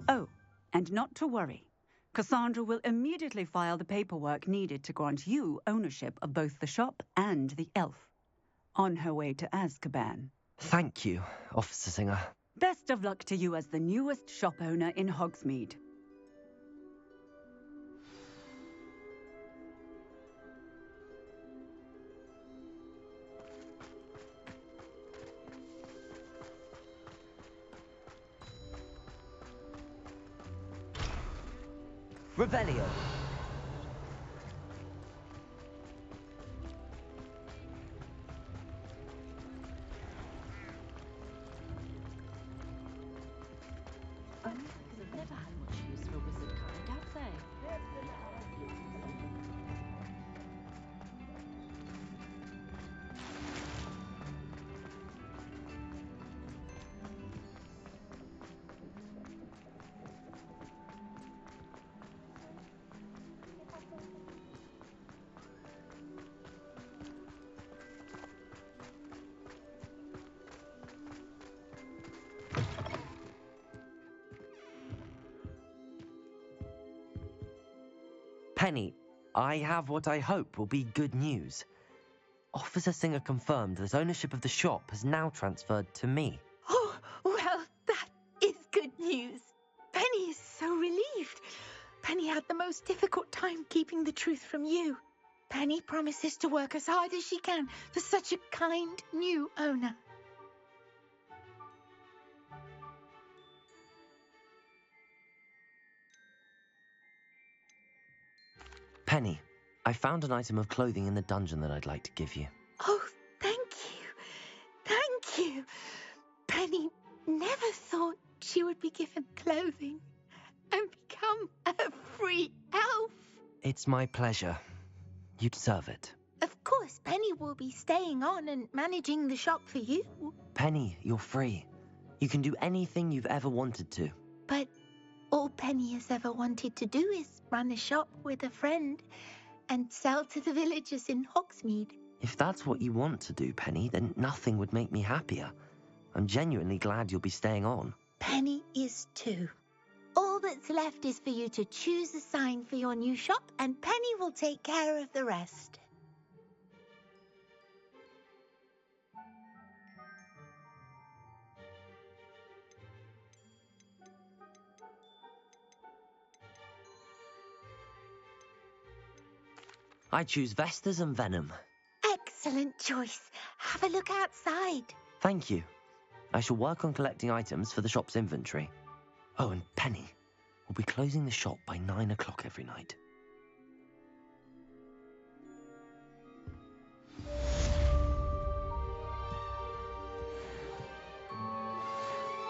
Oh, and not to worry. Cassandra will immediately file the paperwork needed to grant you ownership of both the shop and the elf. On her way to Azkaban. Thank you, Officer Singer. Best of luck to you as the newest shop owner in Hogsmeade. Revelio. They've never had much use for a wizard kind, have they? Penny, I have what I hope will be good news. Officer Singer confirmed that ownership of the shop has now transferred to me. Oh, well, that is good news. Penny is so relieved. Penny had the most difficult time keeping the truth from you. Penny promises to work as hard as she can for such a kind new owner. Penny, I found an item of clothing in the dungeon that I'd like to give you. Oh, thank you. Thank you. Penny never thought she would be given clothing and become a free elf. It's my pleasure. You deserve it. Of course, Penny will be staying on and managing the shop for you. Penny, you're free. You can do anything you've ever wanted to. But all Penny has ever wanted to do is run a shop with a friend and sell to the villagers in Hogsmeade. If that's what you want to do, Penny, then nothing would make me happier. I'm genuinely glad you'll be staying on. Penny is too. All that's left is for you to choose a sign for your new shop, and Penny will take care of the rest. I choose Vestas and Venom. Excellent choice. Have a look outside. Thank you. I shall work on collecting items for the shop's inventory. Oh, and Penny, we'll be closing the shop by 9 o'clock every night.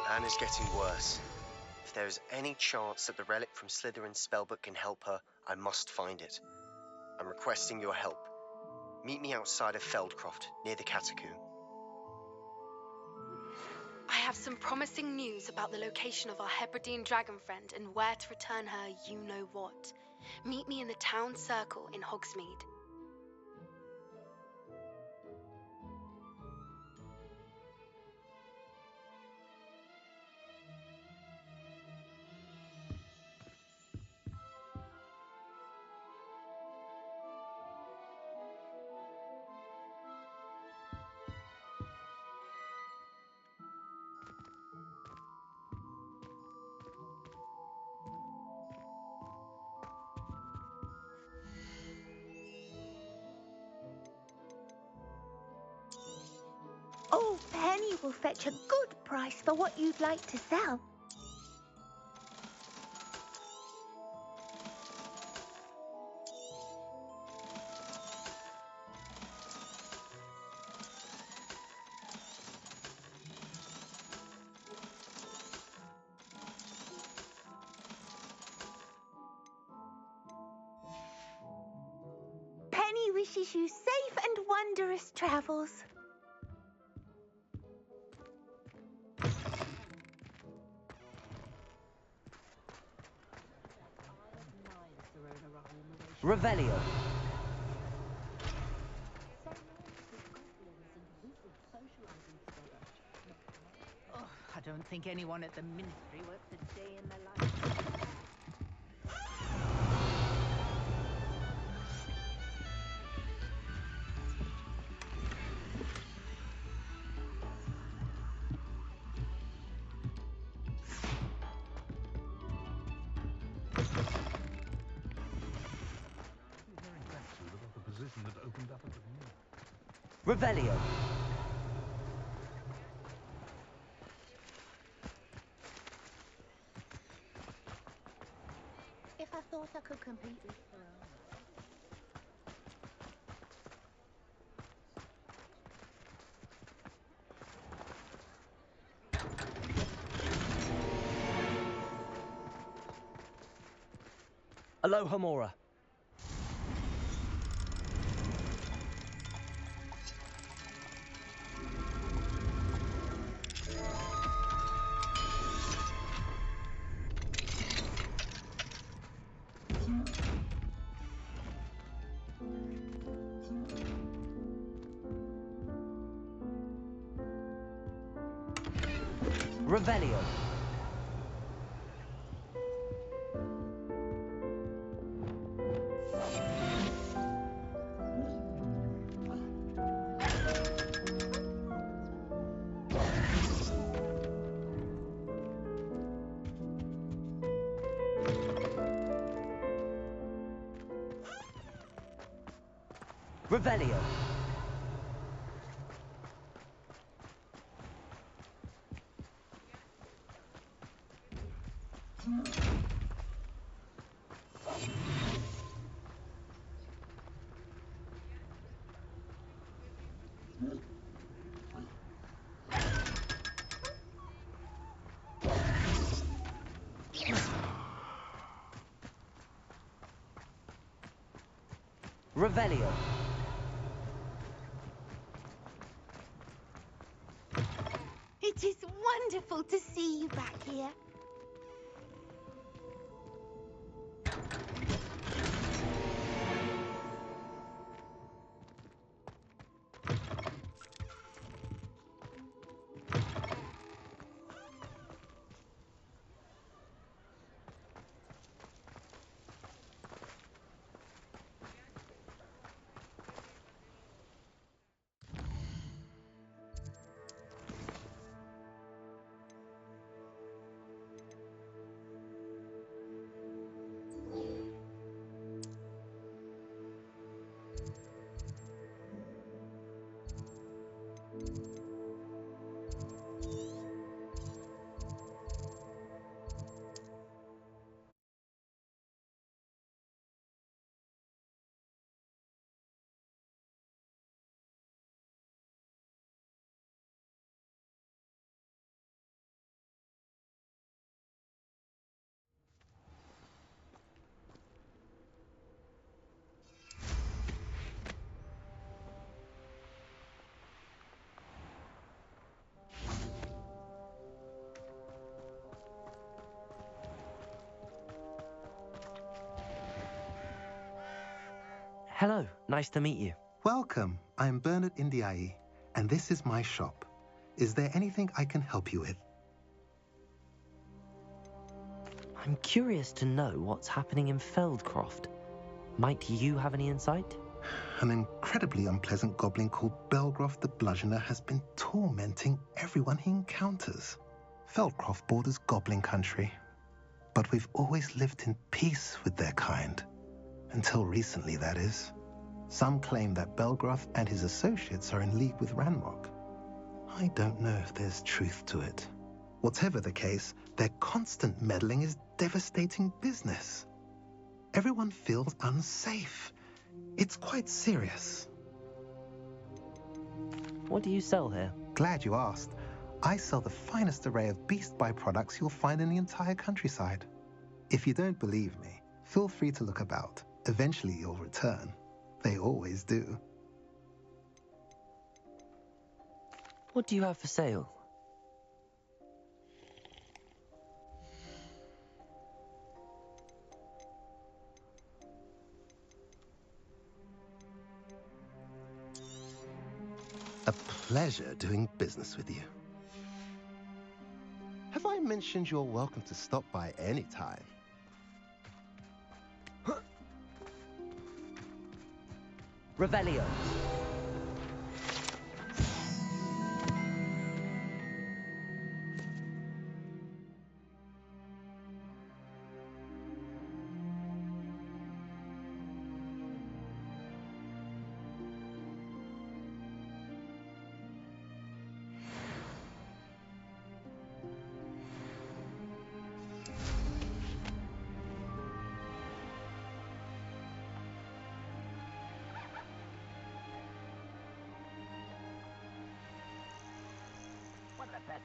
Anne is getting worse. If there is any chance that the relic from Slytherin's spellbook can help her, I must find it. I'm requesting your help. Meet me outside of Feldcroft, near the Catacomb. I have some promising news about the location of our Hebridean dragon friend and where to return her you-know-what. Meet me in the town circle in Hogsmeade. Oh, Penny will fetch a good price for what you'd like to sell. Penny wishes you safe and wondrous travels. Revelio. Oh, I don't think anyone at the Ministry works a day in their life. Revelio. If I never thought I could compete with Corona. Aloha Mora. Revelio. Revelio. Revelio. It is wonderful to see you back here. Hello, nice to meet you. Welcome. I'm Bernard Indiai, and this is my shop. Is there anything I can help you with? I'm curious to know what's happening in Feldcroft. Might you have any insight? An incredibly unpleasant goblin called Belgroth the Bludgeoner has been tormenting everyone he encounters. Feldcroft borders goblin country, but we've always lived in peace with their kind. Until recently, that is. Some claim that Belgroth and his associates are in league with Ranrock. I don't know if there's truth to it. Whatever the case, their constant meddling is devastating business. Everyone feels unsafe. It's quite serious. What do you sell here? Glad you asked. I sell the finest array of beast byproducts you'll find in the entire countryside. If you don't believe me, feel free to look about. Eventually you'll return. They always do. What do you have for sale? A pleasure doing business with you. Have I mentioned you're welcome to stop by any time? Revelio.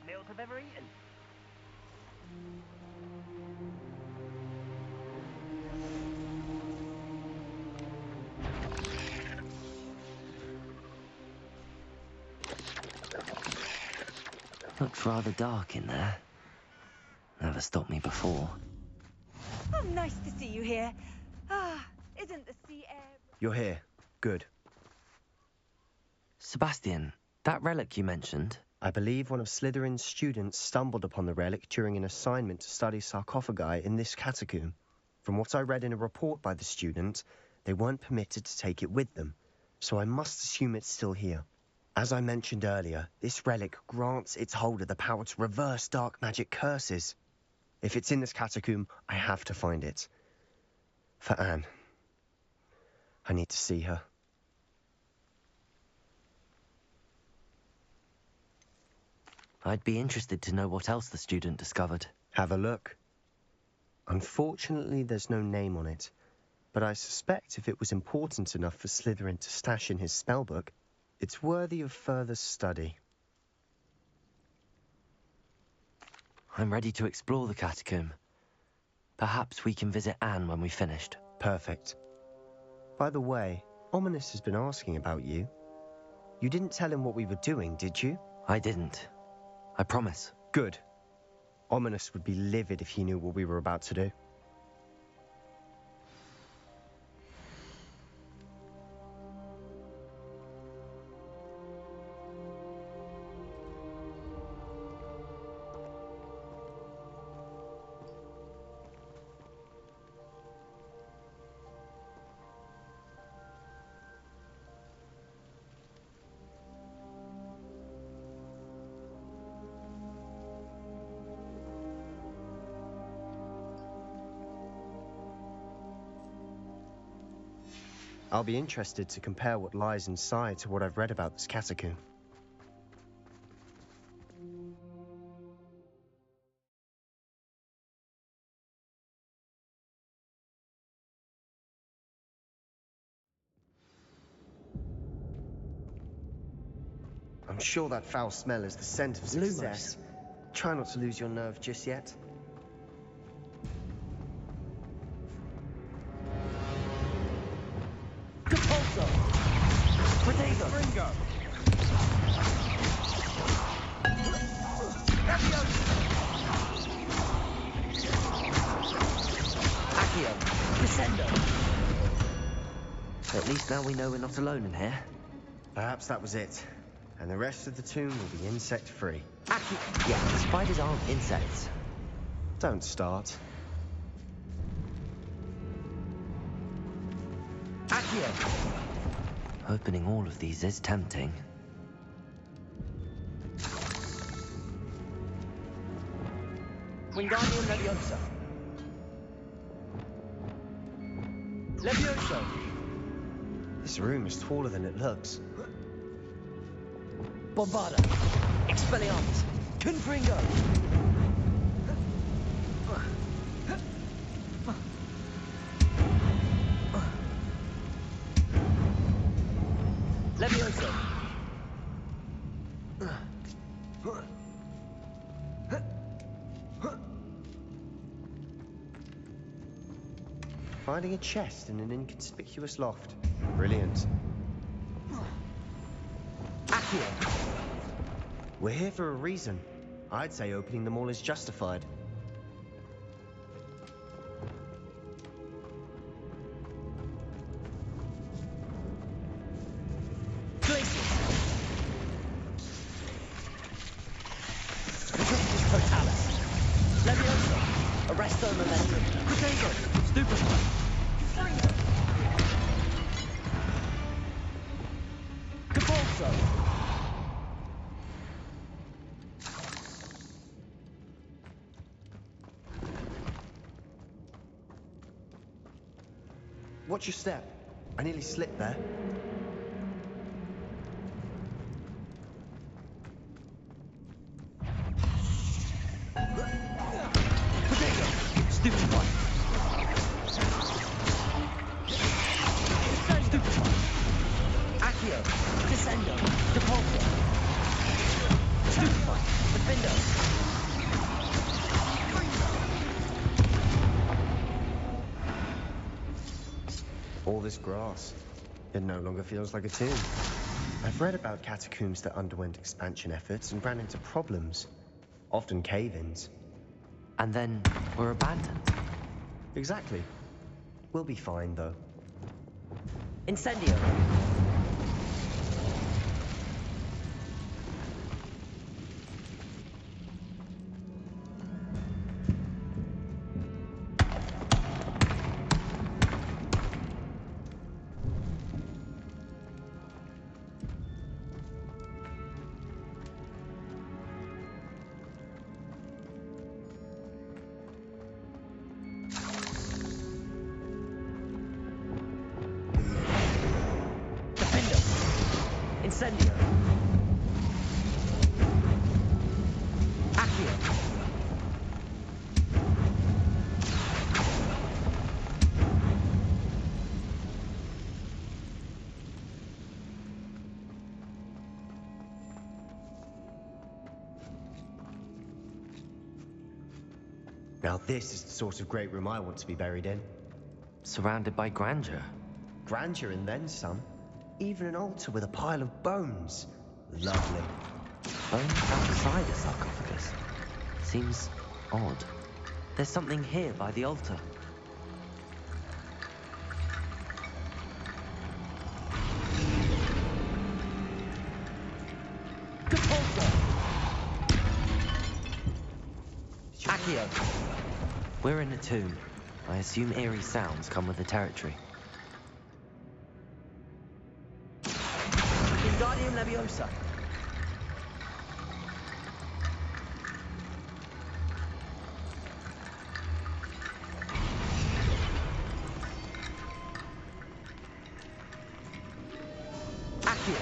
meals I've ever eaten. Looks rather dark in there. Never stopped me before. Oh, nice to see you here. Ah, isn't the sea air... You're here. Good. Sebastian, that relic you mentioned... I believe one of Slytherin's students stumbled upon the relic during an assignment to study sarcophagi in this catacomb. From what I read in a report by the student, they weren't permitted to take it with them, so I must assume it's still here. As I mentioned earlier, this relic grants its holder the power to reverse dark magic curses. If it's in this catacomb, I have to find it. For Anne. I need to see her. I'd be interested to know what else the student discovered. Have a look. Unfortunately, there's no name on it, but I suspect if it was important enough for Slytherin to stash in his spellbook, it's worthy of further study. I'm ready to explore the catacomb. Perhaps we can visit Anne when we've finished. Perfect. By the way, Ominous has been asking about you. You didn't tell him what we were doing, did you? I didn't. I promise. Good. Ominous would be livid if he knew what we were about to do. I'll be interested to compare what lies inside to what I've read about this catacomb. I'm sure that foul smell is the scent of success. Try not to lose your nerve just yet. Ringo! Accio! Descendo! At least now we know we're not alone in here. Perhaps that was it. And the rest of the tomb will be insect-free. Accio! Yeah, spiders aren't insects. Don't start. Accio! Opening all of these is tempting. Wingardium Leviosa. Levioso. This room is taller than it looks. Bombarda. Expelliarmus. Confringo. Levioso. Finding a chest in an inconspicuous loft. Brilliant. Accio. We're here for a reason. I'd say opening them all is justified. Watch your step. I nearly slipped there. Stupid one. Stupid one. Accio. Descendo. Depulso. Stupid one. Defendo. All this grass. It no longer feels like a tomb. I've read about catacombs that underwent expansion efforts and ran into problems. Often cave-ins. And then were abandoned. Exactly. We'll be fine, though. Incendio! Incendio! Accio! Now this is the sort of great room I want to be buried in. Surrounded by grandeur. Grandeur and then some. Even an altar with a pile of bones. Lovely. Bones outside a sarcophagus. Seems odd. There's something here by the altar. Accio! We're in a tomb. I assume eerie sounds come with the territory. Wingardium Leviosa! Accio!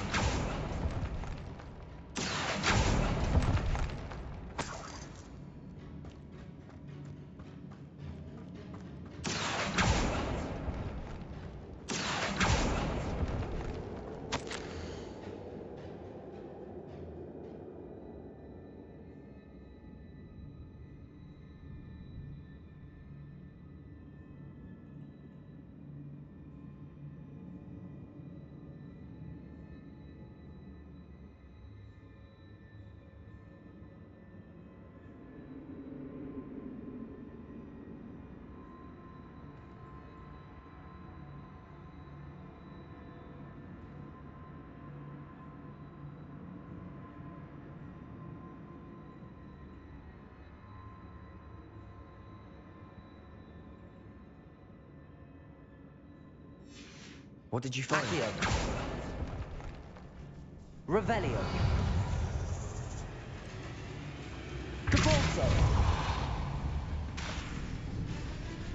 What did you find? Accio! Revelio! Cabalzo!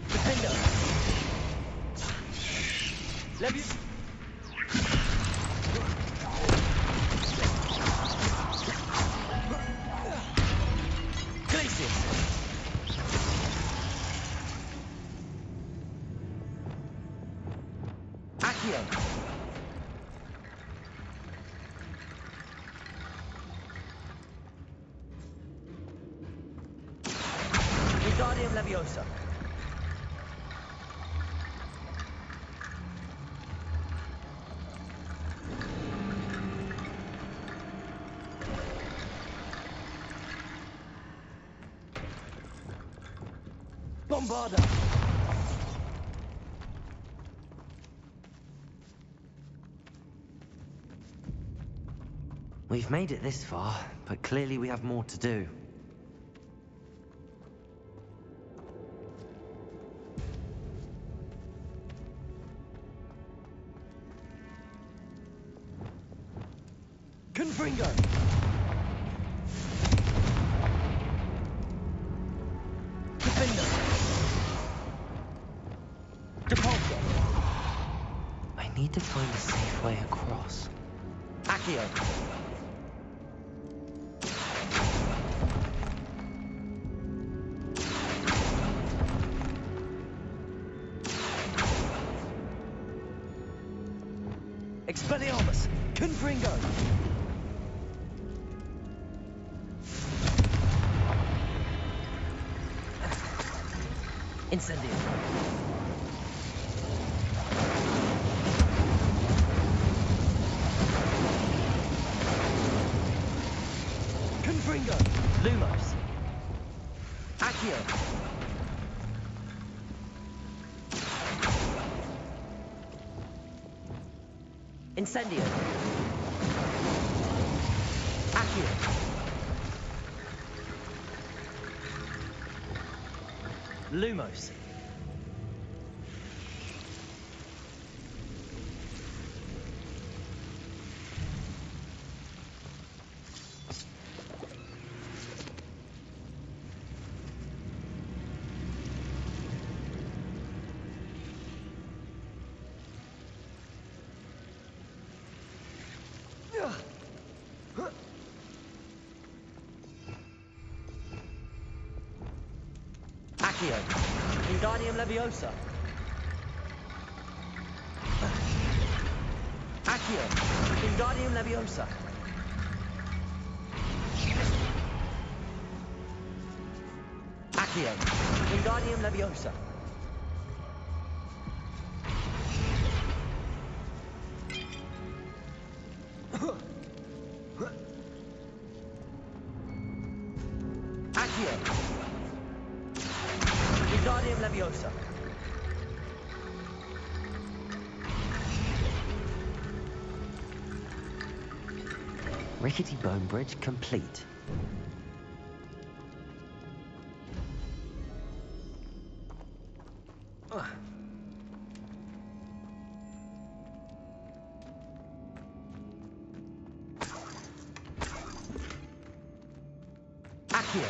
Defendo! Levius! Glacius! Accio! Wingardium Leviosa! Bombarda! We've made it this far, but clearly we have more to do. Confringo! Defender! Depulso! I need to find a safe way across. Accio! Expelliarmus! Confringo! Incendio! Lumos. Accio. Incendio. Accio. Lumos. Accio. Wingardium Leviosa. Accio. Wingardium Leviosa. Accio. Wingardium Leviosa. Accio. Wingardium Leviosa. Rickety Bone Bridge complete. Accio.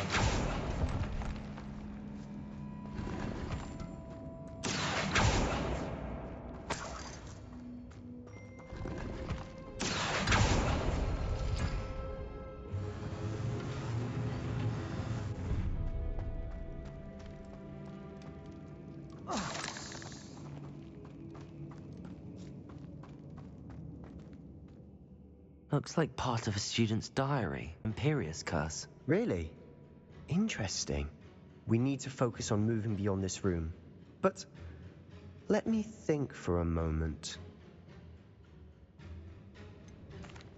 Looks like part of a student's diary. Imperious curse. Really? Interesting. We need to focus on moving beyond this room. But let me think for a moment.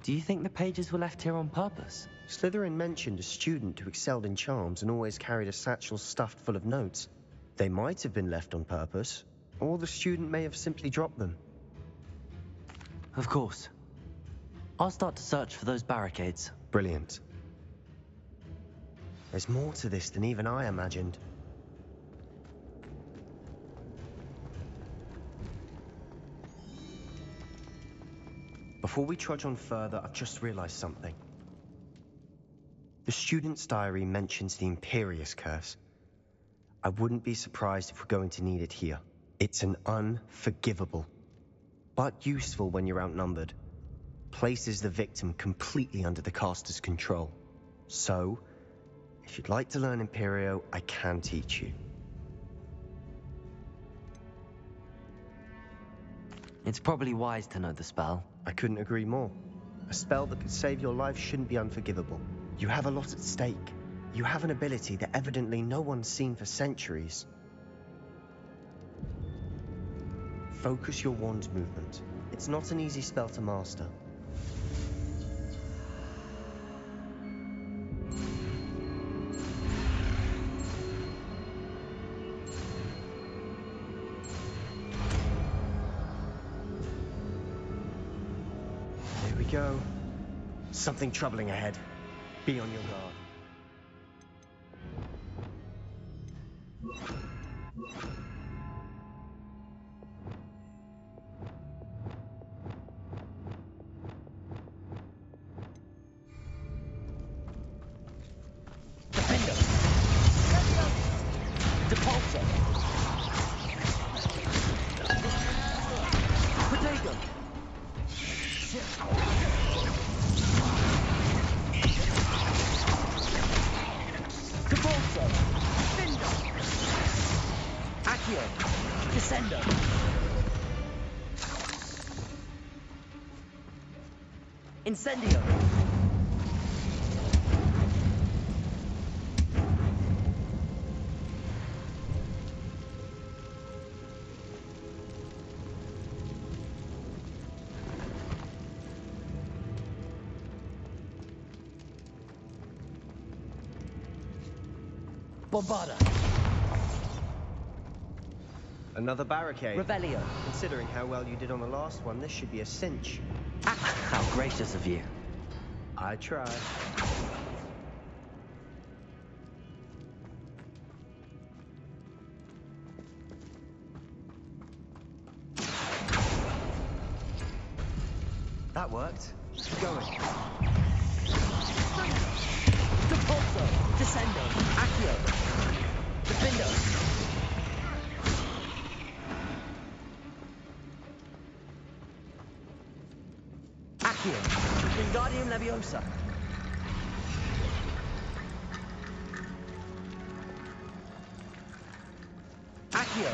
Do you think the pages were left here on purpose? Slytherin mentioned a student who excelled in charms and always carried a satchel stuffed full of notes. They might have been left on purpose, or the student may have simply dropped them. Of course. I'll start to search for those barricades. Brilliant. There's more to this than even I imagined. Before we trudge on further, I've just realized something. The student's diary mentions the Imperious Curse. I wouldn't be surprised if we're going to need it here. It's an unforgivable, but useful when you're outnumbered. Places the victim completely under the caster's control. So, if you'd like to learn Imperio, I can teach you. It's probably wise to know the spell. I couldn't agree more. A spell that could save your life shouldn't be unforgivable. You have a lot at stake. You have an ability that evidently no one's seen for centuries. Focus your wand's movement. It's not an easy spell to master. There we go. Something troubling ahead. Be on your guard. Defender! Depulsor! Protego! Depulsor! Defender! Accio! Descender! Incendio! Bombarda. Another barricade. Revelio. Considering how well you did on the last one, this should be a cinch. How gracious of you. I tried. That worked. Keep going. Depulso. Descendo. Accio. Defendo. Accio. Wingardium Leviosa. Accio.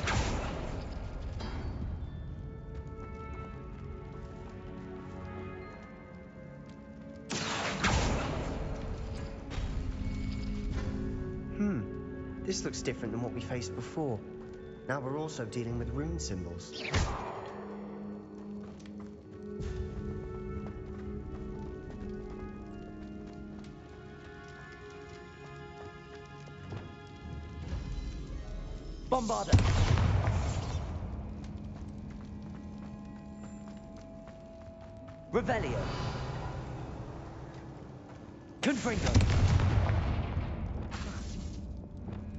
This looks different than what we faced before. Now we're also dealing with rune symbols. Bombarda. Revelio. Confringo.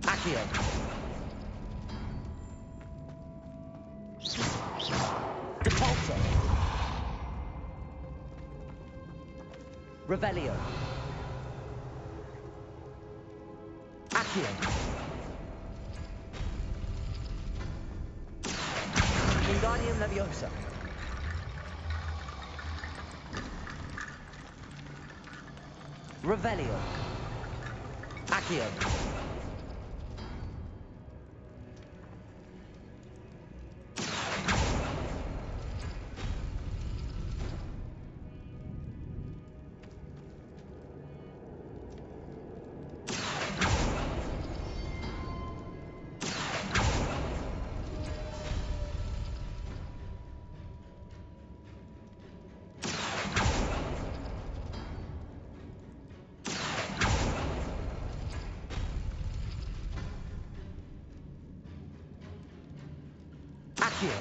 Accio. Depulso. Revelio. Accio. Wingardium Leviosa. Revelio. Accio. Accio.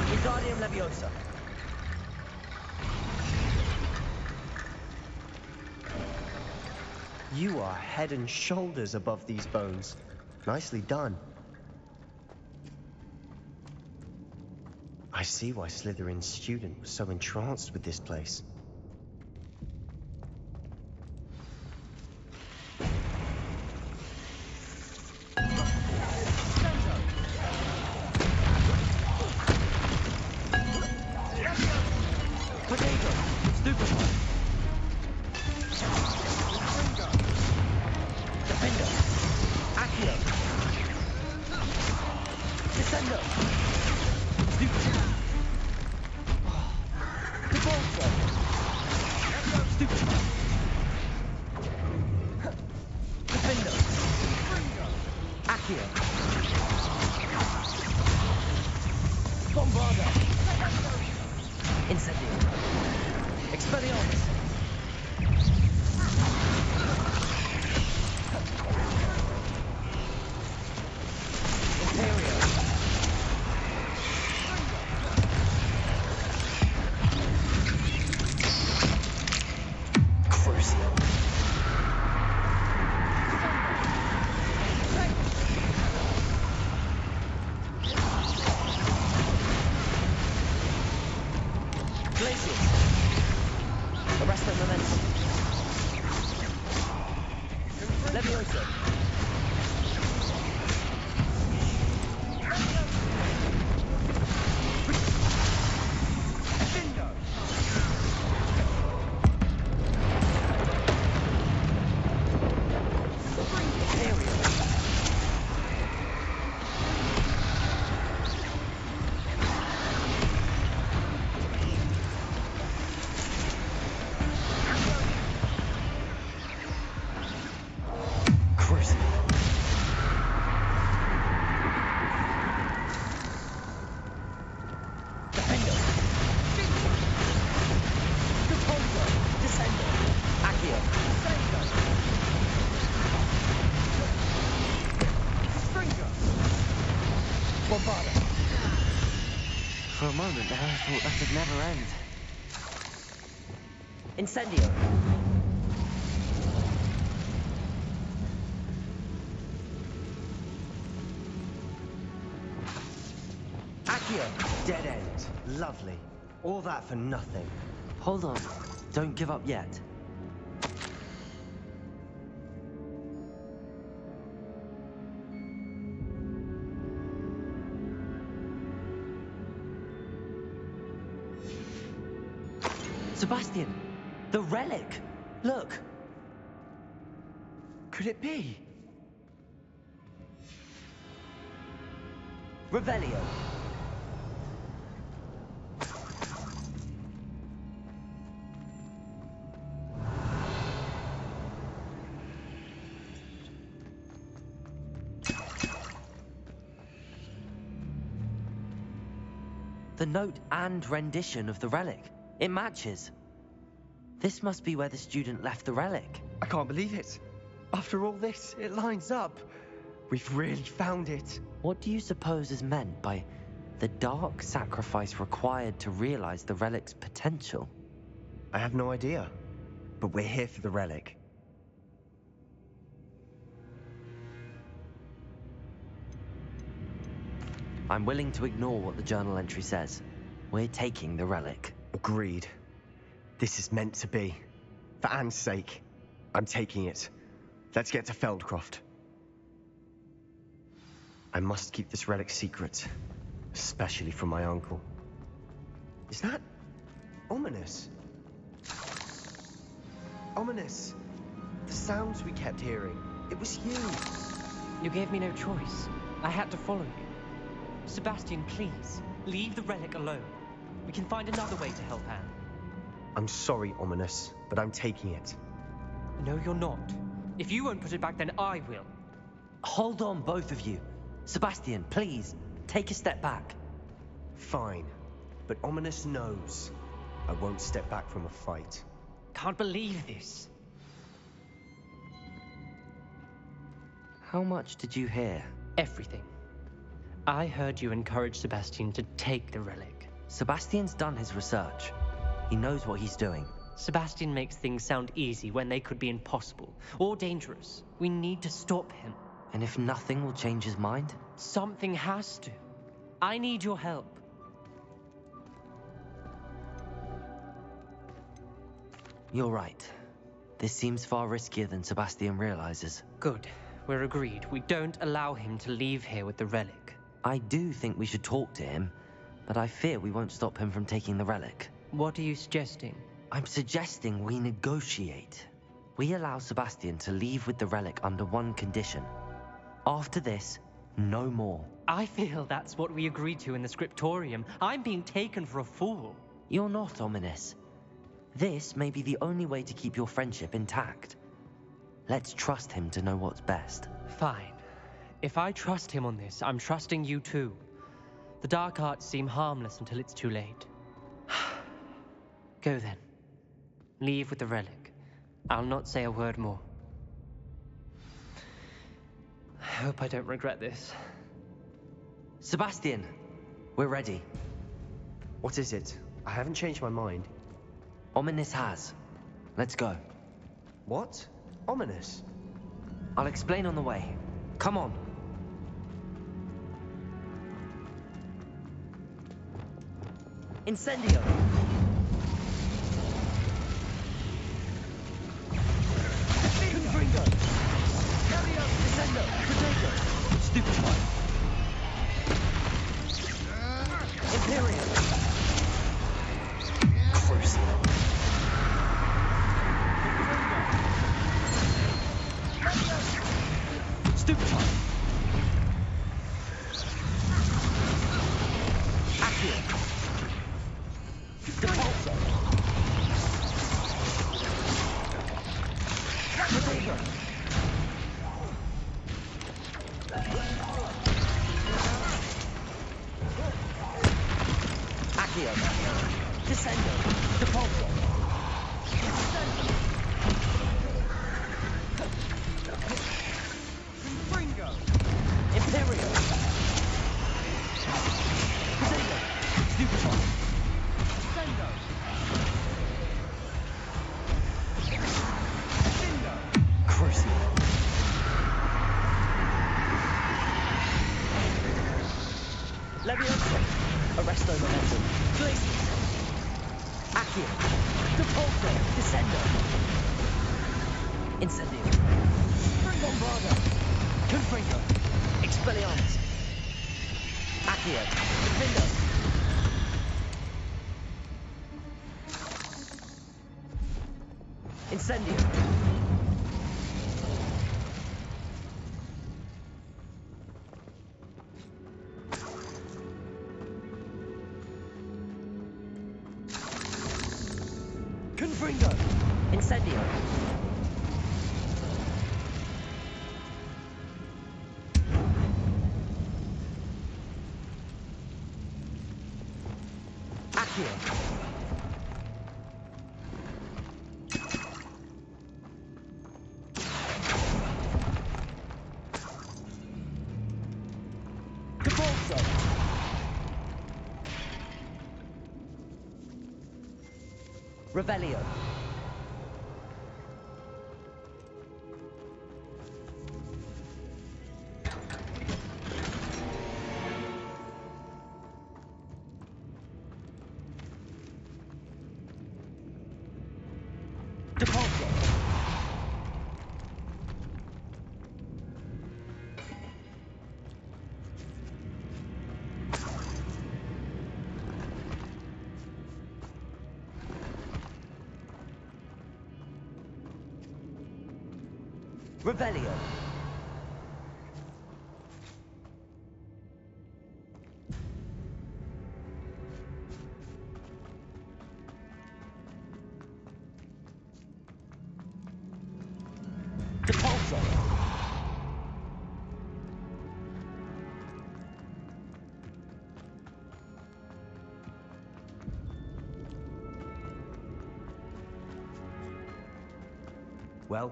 Wingardium Leviosa. You are head and shoulders above these bones. Nicely done. I see why Slytherin's student was so entranced with this place. Potato. Stupefy. Defendo. Accio. Descendo. Stupefy. Depulso. Stupefy. Defendo. Accio. Bombarda. Incendio. Expelliarmus. Imperio. Crucio. Glacius. Arresto Momentum. Levioso. moment there, I thought that would never end. Incendio! Accio! Dead end. Lovely. All that for nothing. Hold on. Don't give up yet. Sebastian! The relic! Look! Could it be? Revelio! The note and rendition of the relic. It matches. This must be where the student left the relic. I can't believe it. After all this, it lines up. We've really found it. What do you suppose is meant by the dark sacrifice required to realize the relic's potential? I have no idea, but we're here for the relic. I'm willing to ignore what the journal entry says. We're taking the relic. Agreed. This is meant to be. For Anne's sake, I'm taking it. Let's get to Feldcroft. I must keep this relic secret, especially from my uncle. Is that ominous? Ominous. The sounds we kept hearing. It was you. You gave me no choice. I had to follow you. Sebastian, please, leave the relic alone. We can find another way to help Anne. I'm sorry, Ominous, but I'm taking it. No, you're not. If you won't put it back, then I will. Hold on, both of you. Sebastian, please, take a step back. Fine, but Ominous knows I won't step back from a fight. Can't believe this. How much did you hear? Everything. I heard you encourage Sebastian to take the relic. Sebastian's done his research. He knows what he's doing. Sebastian makes things sound easy when they could be impossible or dangerous. We need to stop him. And if nothing will change his mind? Something has to. I need your help. You're right. This seems far riskier than Sebastian realizes. Good. We're agreed. We don't allow him to leave here with the relic. I do think we should talk to him, but I fear we won't stop him from taking the relic. What are you suggesting? I'm suggesting we negotiate. We allow Sebastian to leave with the relic under one condition. After this, no more. I feel that's what we agreed to in the scriptorium. I'm being taken for a fool. You're not, Ominous. This may be the only way to keep your friendship intact. Let's trust him to know what's best. Fine. If I trust him on this, I'm trusting you too. The dark arts seem harmless until it's too late. Go then. Leave with the relic. I'll not say a word more. I hope I don't regret this. Sebastian, we're ready. What is it? I haven't changed my mind. Ominous has. Let's go. What? Ominous? I'll explain on the way. Come on. Incendio! Confringo! Carry out! Descendo! Protego! Stupefy! Imperium! Crucible! Stupefy! Accio! Depulso! Protego! Accio! Descendo! Depulso! Confringo! Imperium! Protego! Stupefy! Accio! Depulso! Descendo! Incendio! Bombardo! Confringo! Expelliarmus! Accio! Defendo! Incendio! Confringo! Incendio! Accio! Depulso! Revelio! Depulso! Revelio! Depulso! Well,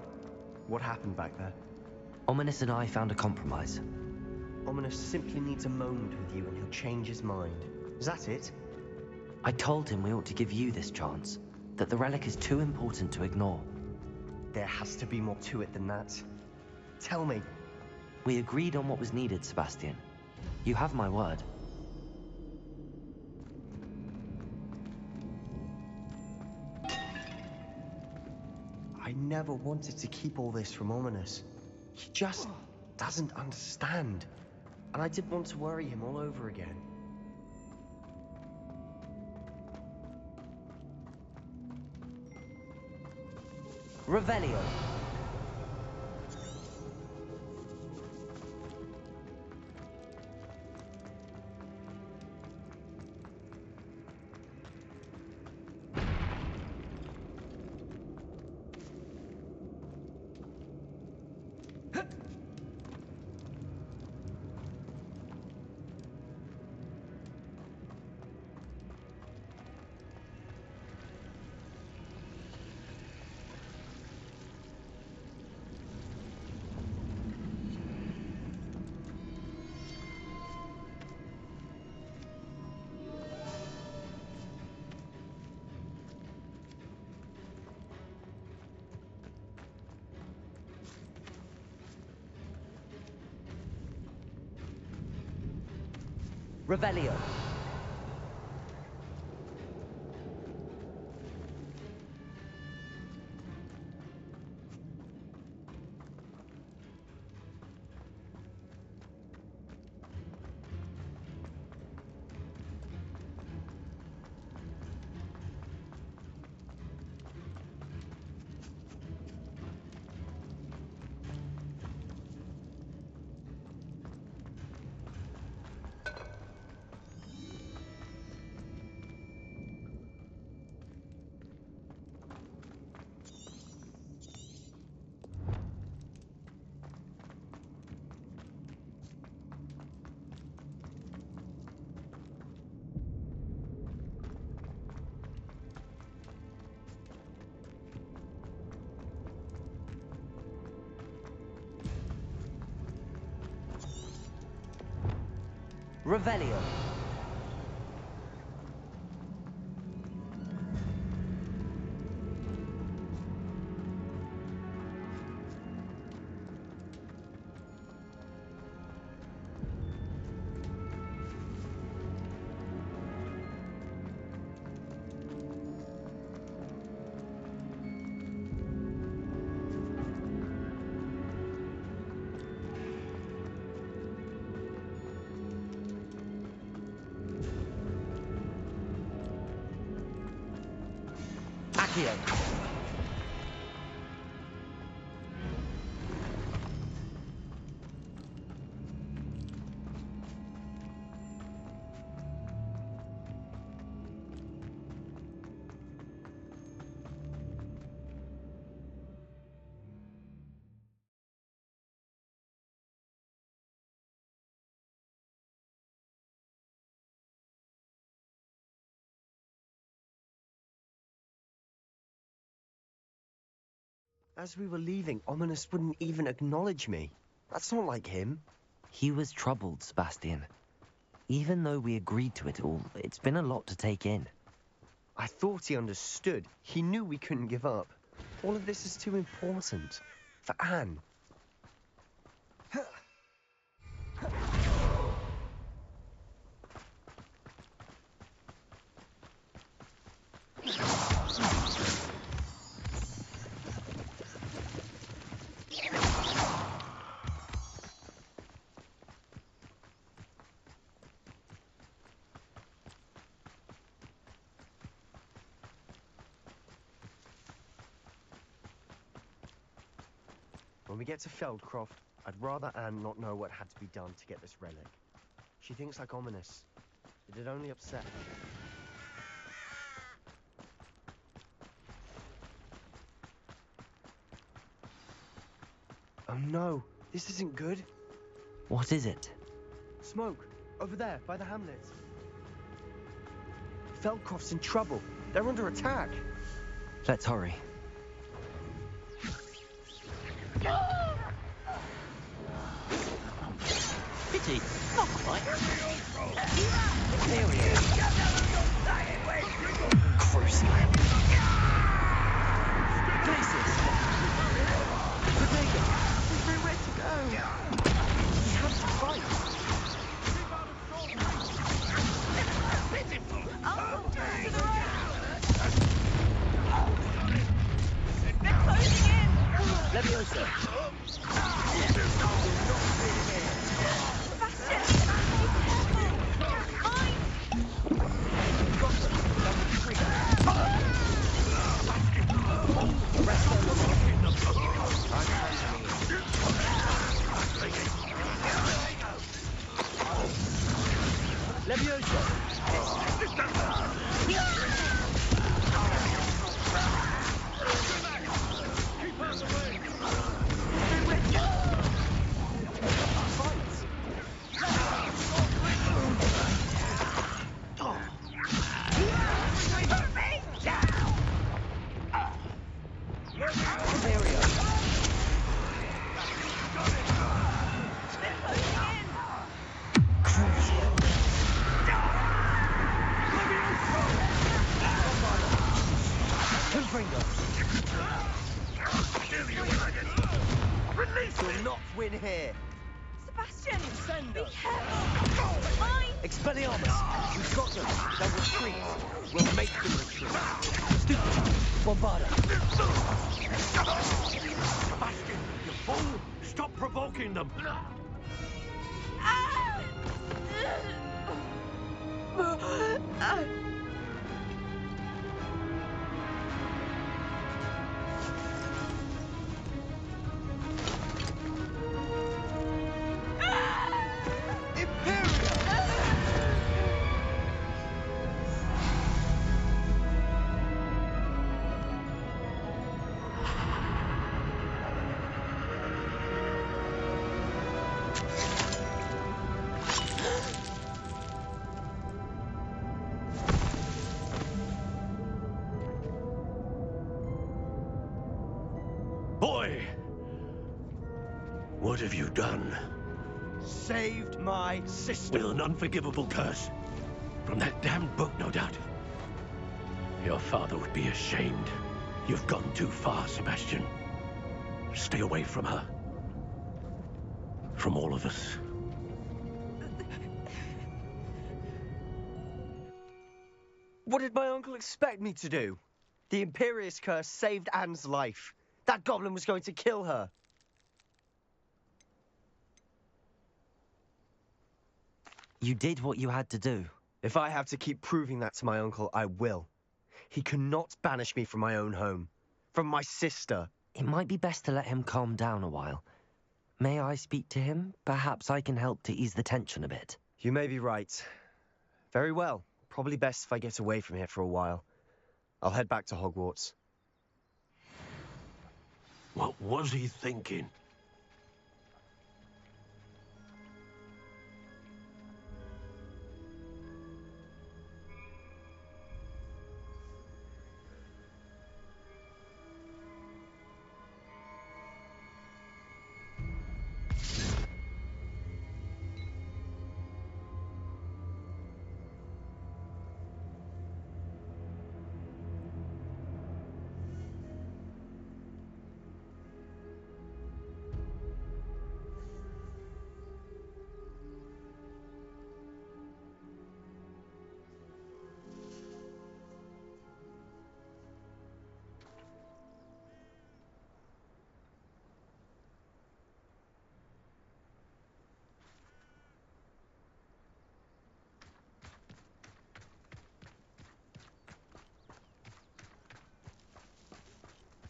what happened back there? Ominous and I found a compromise. Ominous simply needs a moment with you and he'll change his mind. Is that it? I told him we ought to give you this chance, that the relic is too important to ignore. There has to be more to it than that. Tell me. We agreed on what was needed, Sebastian. You have my word. I never wanted to keep all this from Ominous. He just doesn't understand. And I didn't want to worry him all over again. Revelio! Revelio! Revelio! Accio. As we were leaving, Ominous wouldn't even acknowledge me. That's not like him. He was troubled, Sebastian. Even though we agreed to it all, it's been a lot to take in. I thought he understood. He knew we couldn't give up. All of this is too important. For Anne. When we get to Feldcroft, I'd rather Anne not know what had to be done to get this relic. She thinks like Ominous. It'd only upset her. Oh no, this isn't good. What is it? Smoke, over there, by the hamlet. Feldcroft's in trouble. They're under attack. Let's hurry. Pity, not quite. There we are. Crucible. Places. Protego. There's nowhere to go. We have to fight. Oh, to the right. They're closing in. Leviosa. You'll not win here. Sebastian, be us. careful. Mine. Expelliarmus! We've got them. They'll retreat. We'll make them retreat. Bombarda. Sebastian, you fool! Stop provoking them! Boy! What have you done? Saved my sister. With an unforgivable curse. From that damned book, no doubt. Your father would be ashamed. You've gone too far, Sebastian. Stay away from her. From all of us. What did my uncle expect me to do? The Imperious curse saved Anne's life. That goblin was going to kill her. You did what you had to do. If I have to keep proving that to my uncle, I will. He cannot banish me from my own home. From my sister. It might be best to let him calm down a while. May I speak to him? Perhaps I can help to ease the tension a bit. You may be right. Very well. Probably best if I get away from here for a while. I'll head back to Hogwarts. What was he thinking?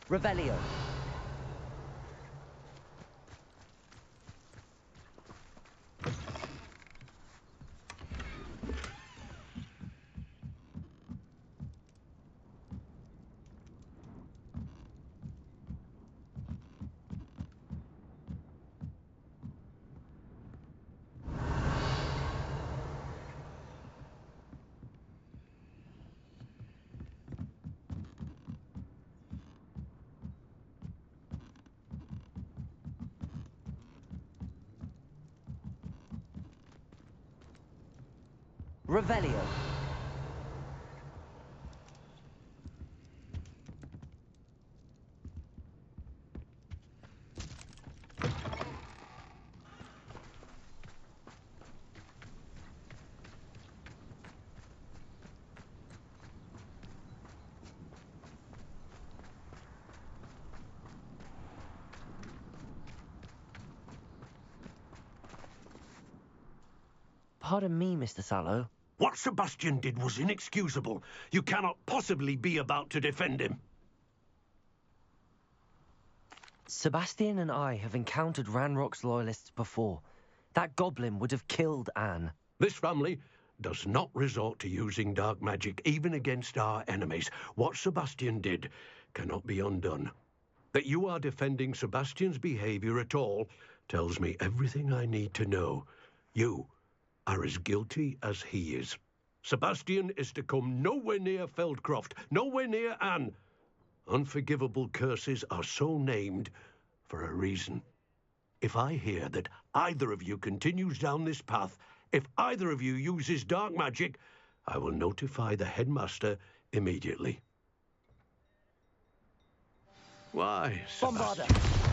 Revelio. Revelio. Pardon me, Mr. Sallow. What Sebastian did was inexcusable. You cannot possibly be about to defend him. Sebastian and I have encountered Ranrock's loyalists before. That goblin would have killed Anne. This family does not resort to using dark magic, even against our enemies. What Sebastian did cannot be undone. That you are defending Sebastian's behavior at all tells me everything I need to know. You are as guilty as he is. Sebastian is to come nowhere near Feldcroft, nowhere near Anne. Unforgivable curses are so named for a reason. If I hear that either of you continues down this path, if either of you uses dark magic, I will notify the headmaster immediately. Why, Sebastian? Bombarda!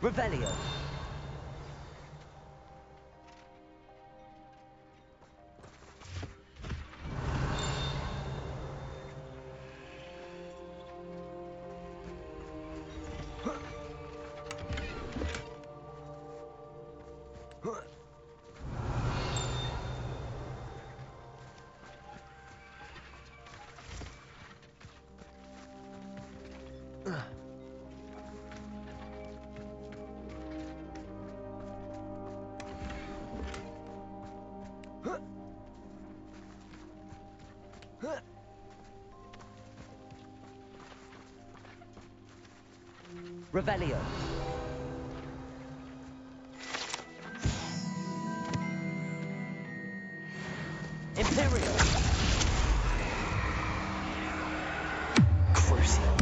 Revelio. Revelio. Imperial. Crucial.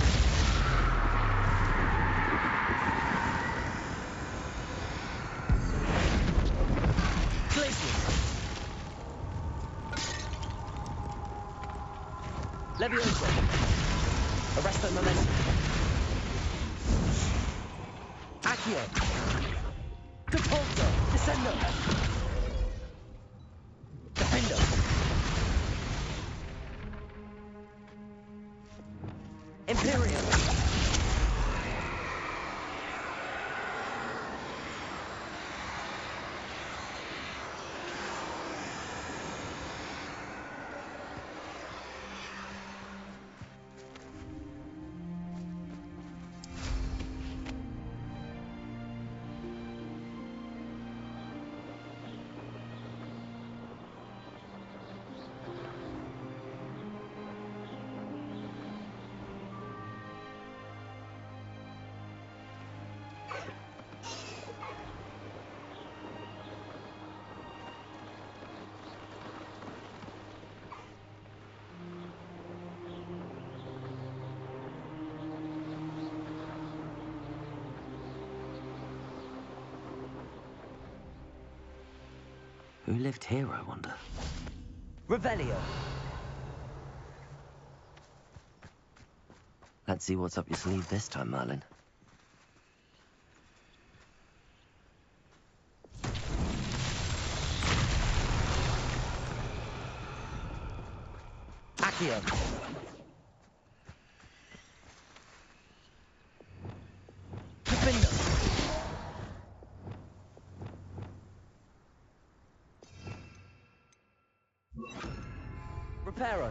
Glacius. Leviosa. Arresto momentum. Accio. Catapulto. Descendo. Defendo. Imperium! Who lived here, I wonder? Revelio! Let's see what's up your sleeve this time, Merlin. Accio! Defender! Reparo!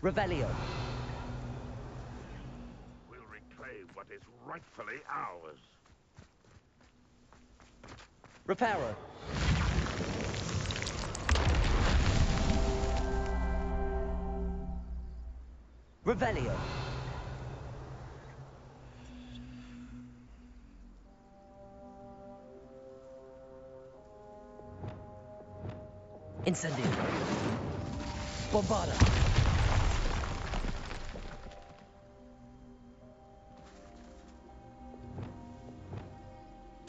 Revelio! We'll reclaim what is rightfully ours. Reparo! Revelio! Incendio! Bombarda!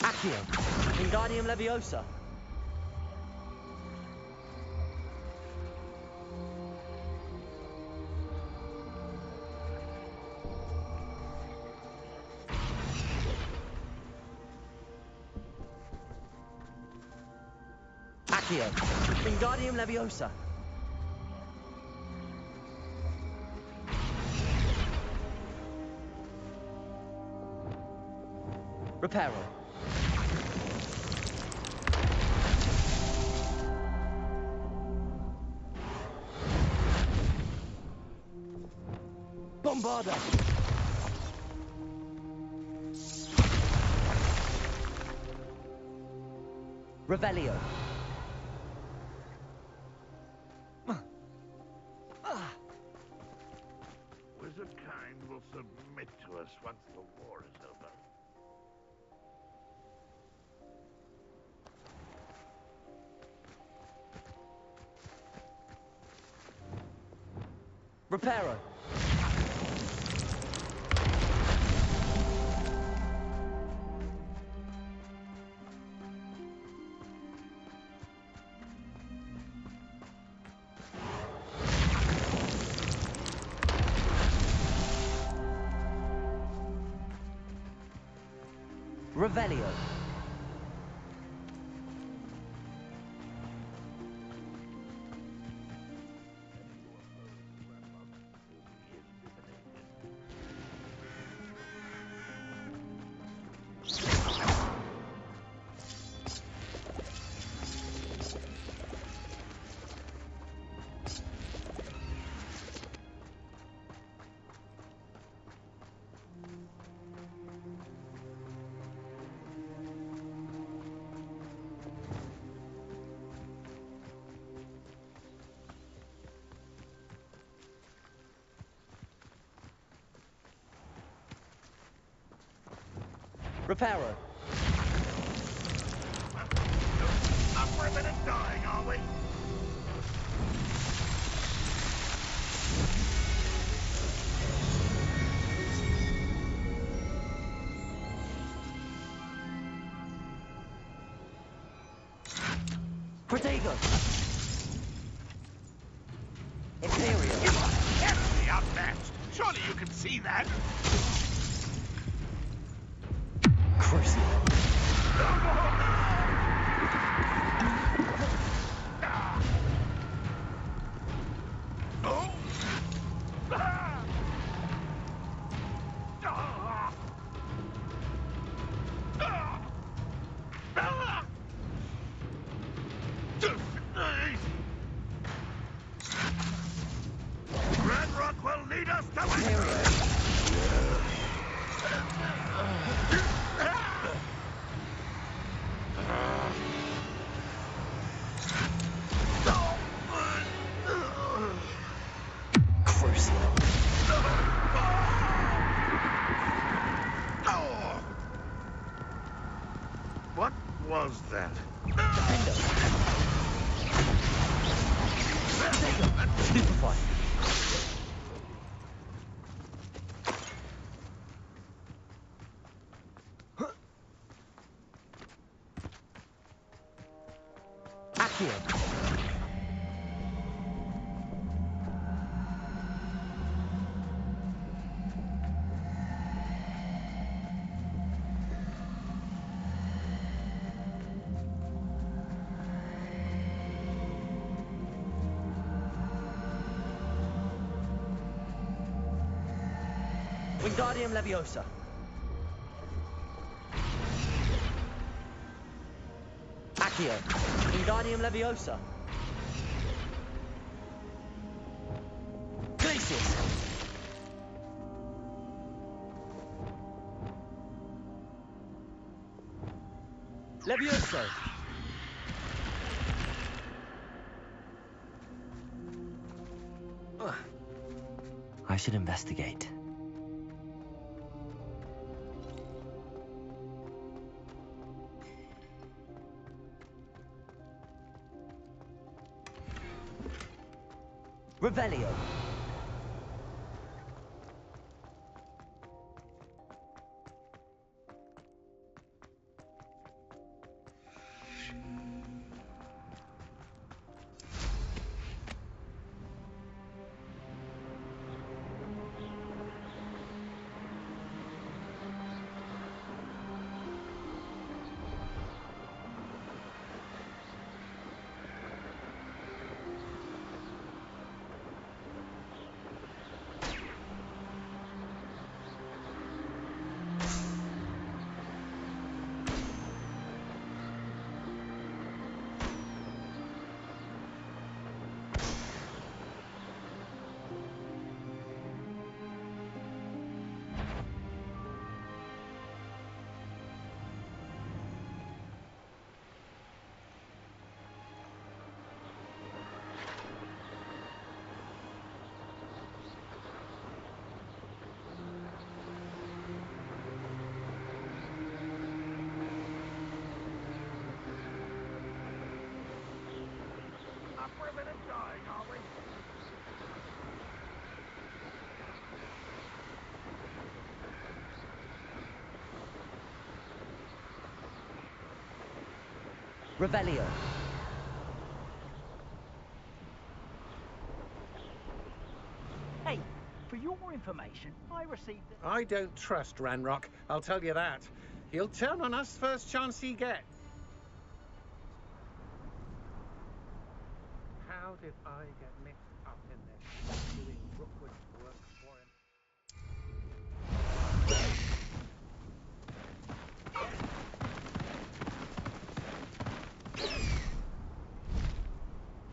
Accio! Wingardium Leviosa! Accio! Wingardium Leviosa! Reparo! Bombarda! Revelio! Wizard kind will submit to us once the war is over. Reparo! Revelio! Reparo! Up for a minute dying, are we? Protego! Imperial! You are terribly outmatched! Surely you can see that! Ranrock will lead us to victory! What was that? Stupefy. Accio. Wingardium Leviosa. Accio. Wingardium Leviosa. Glacius. Levioso. I should investigate. Revelio. Revelio. Hey, for your information, I received a... I don't trust Ranrock, I'll tell you that. He'll turn on us first chance he gets. How did I get mixed up in this? Doing Rookwood's work for him.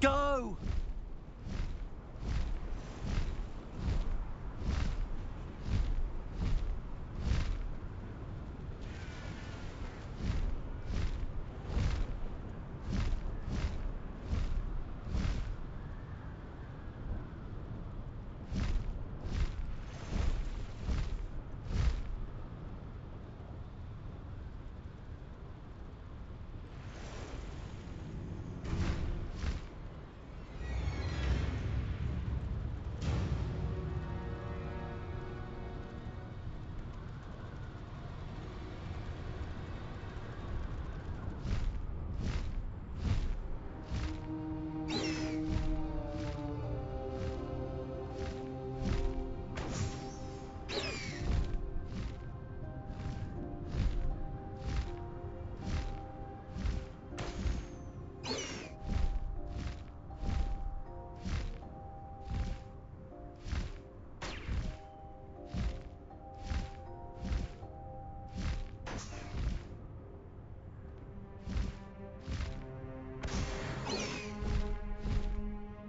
Go!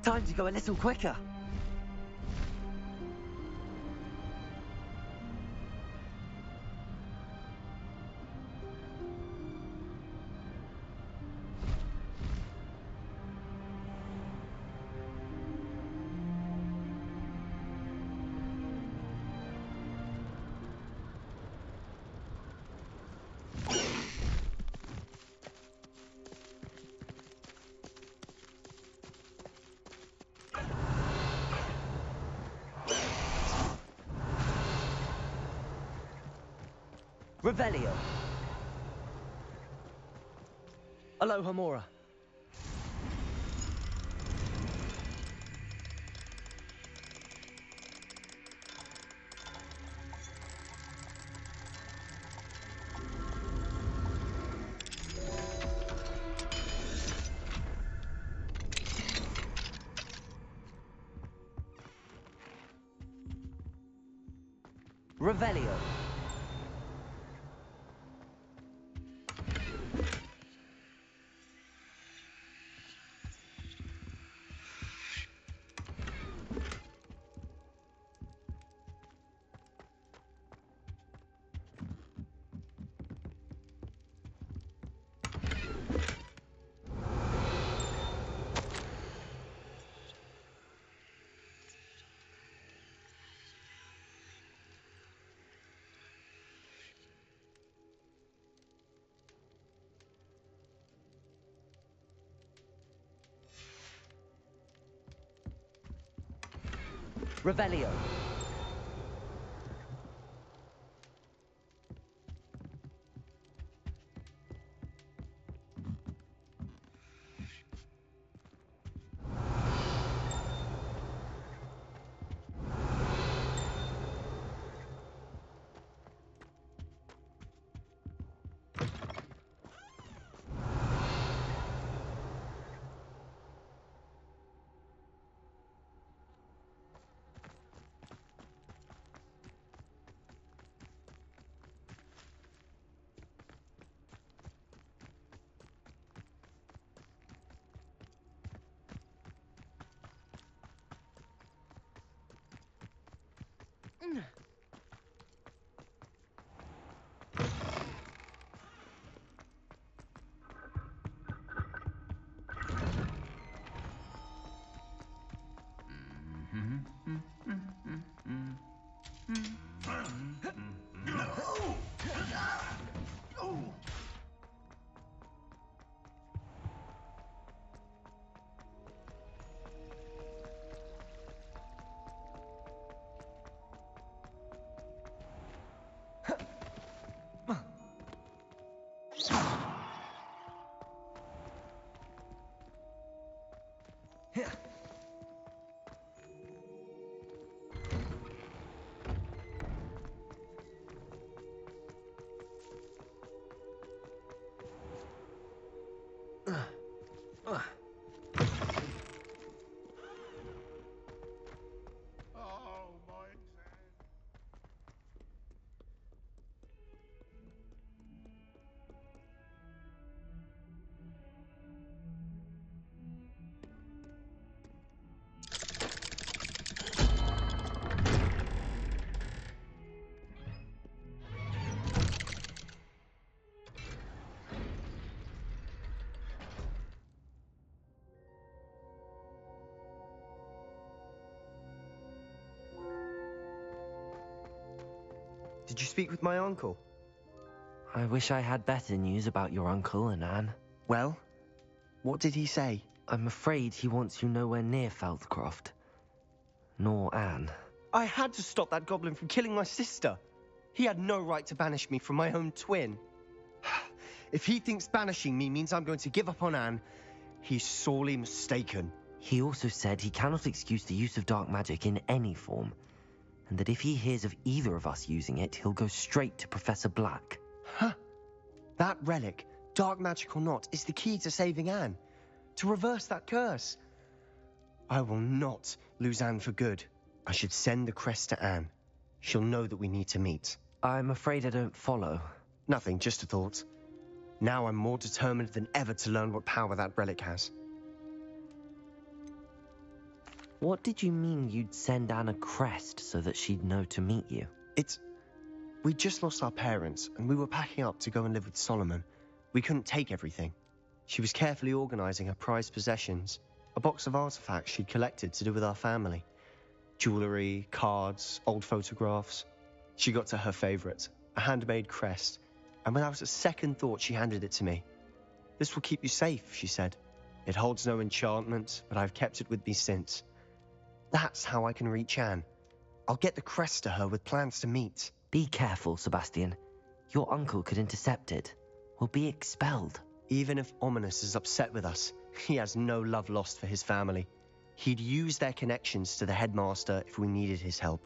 Time to go a little quicker. Revelio. Aloha Mora. Revelio. Revelio. Did you speak with my uncle? I wish I had better news about your uncle and Anne. Well, what did he say? I'm afraid he wants you nowhere near Feldcroft. Nor Anne. I had to stop that goblin from killing my sister. He had no right to banish me from my own twin. If he thinks banishing me means I'm going to give up on Anne, he's sorely mistaken. He also said he cannot excuse the use of dark magic in any form, and that if he hears of either of us using it, he'll go straight to Professor Black. Huh. That relic, dark magic or not, is the key to saving Anne. To reverse that curse. I will not lose Anne for good. I should send the crest to Anne. She'll know that we need to meet. I'm afraid I don't follow. Nothing, just a thought. Now I'm more determined than ever to learn what power that relic has. What did you mean you'd send Anne a crest so that she'd know to meet you? We just lost our parents, and we were packing up to go and live with Solomon. We couldn't take everything. She was carefully organising her prized possessions, a box of artifacts she'd collected to do with our family. Jewellery, cards, old photographs. She got to her favourite, a handmade crest, and without a second thought she handed it to me. "This will keep you safe," she said. "It holds no enchantment, but I've kept it with me since. That's how I can reach Anne. I'll get the crest to her with plans to meet." Be careful, Sebastian. Your uncle could intercept it. We'll be expelled. Even if Ominous is upset with us, he has no love lost for his family. He'd use their connections to the headmaster if we needed his help.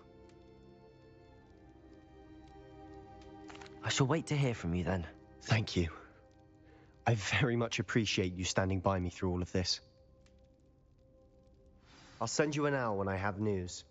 I shall wait to hear from you then. Thank you. I very much appreciate you standing by me through all of this. I'll send you an owl when I have news.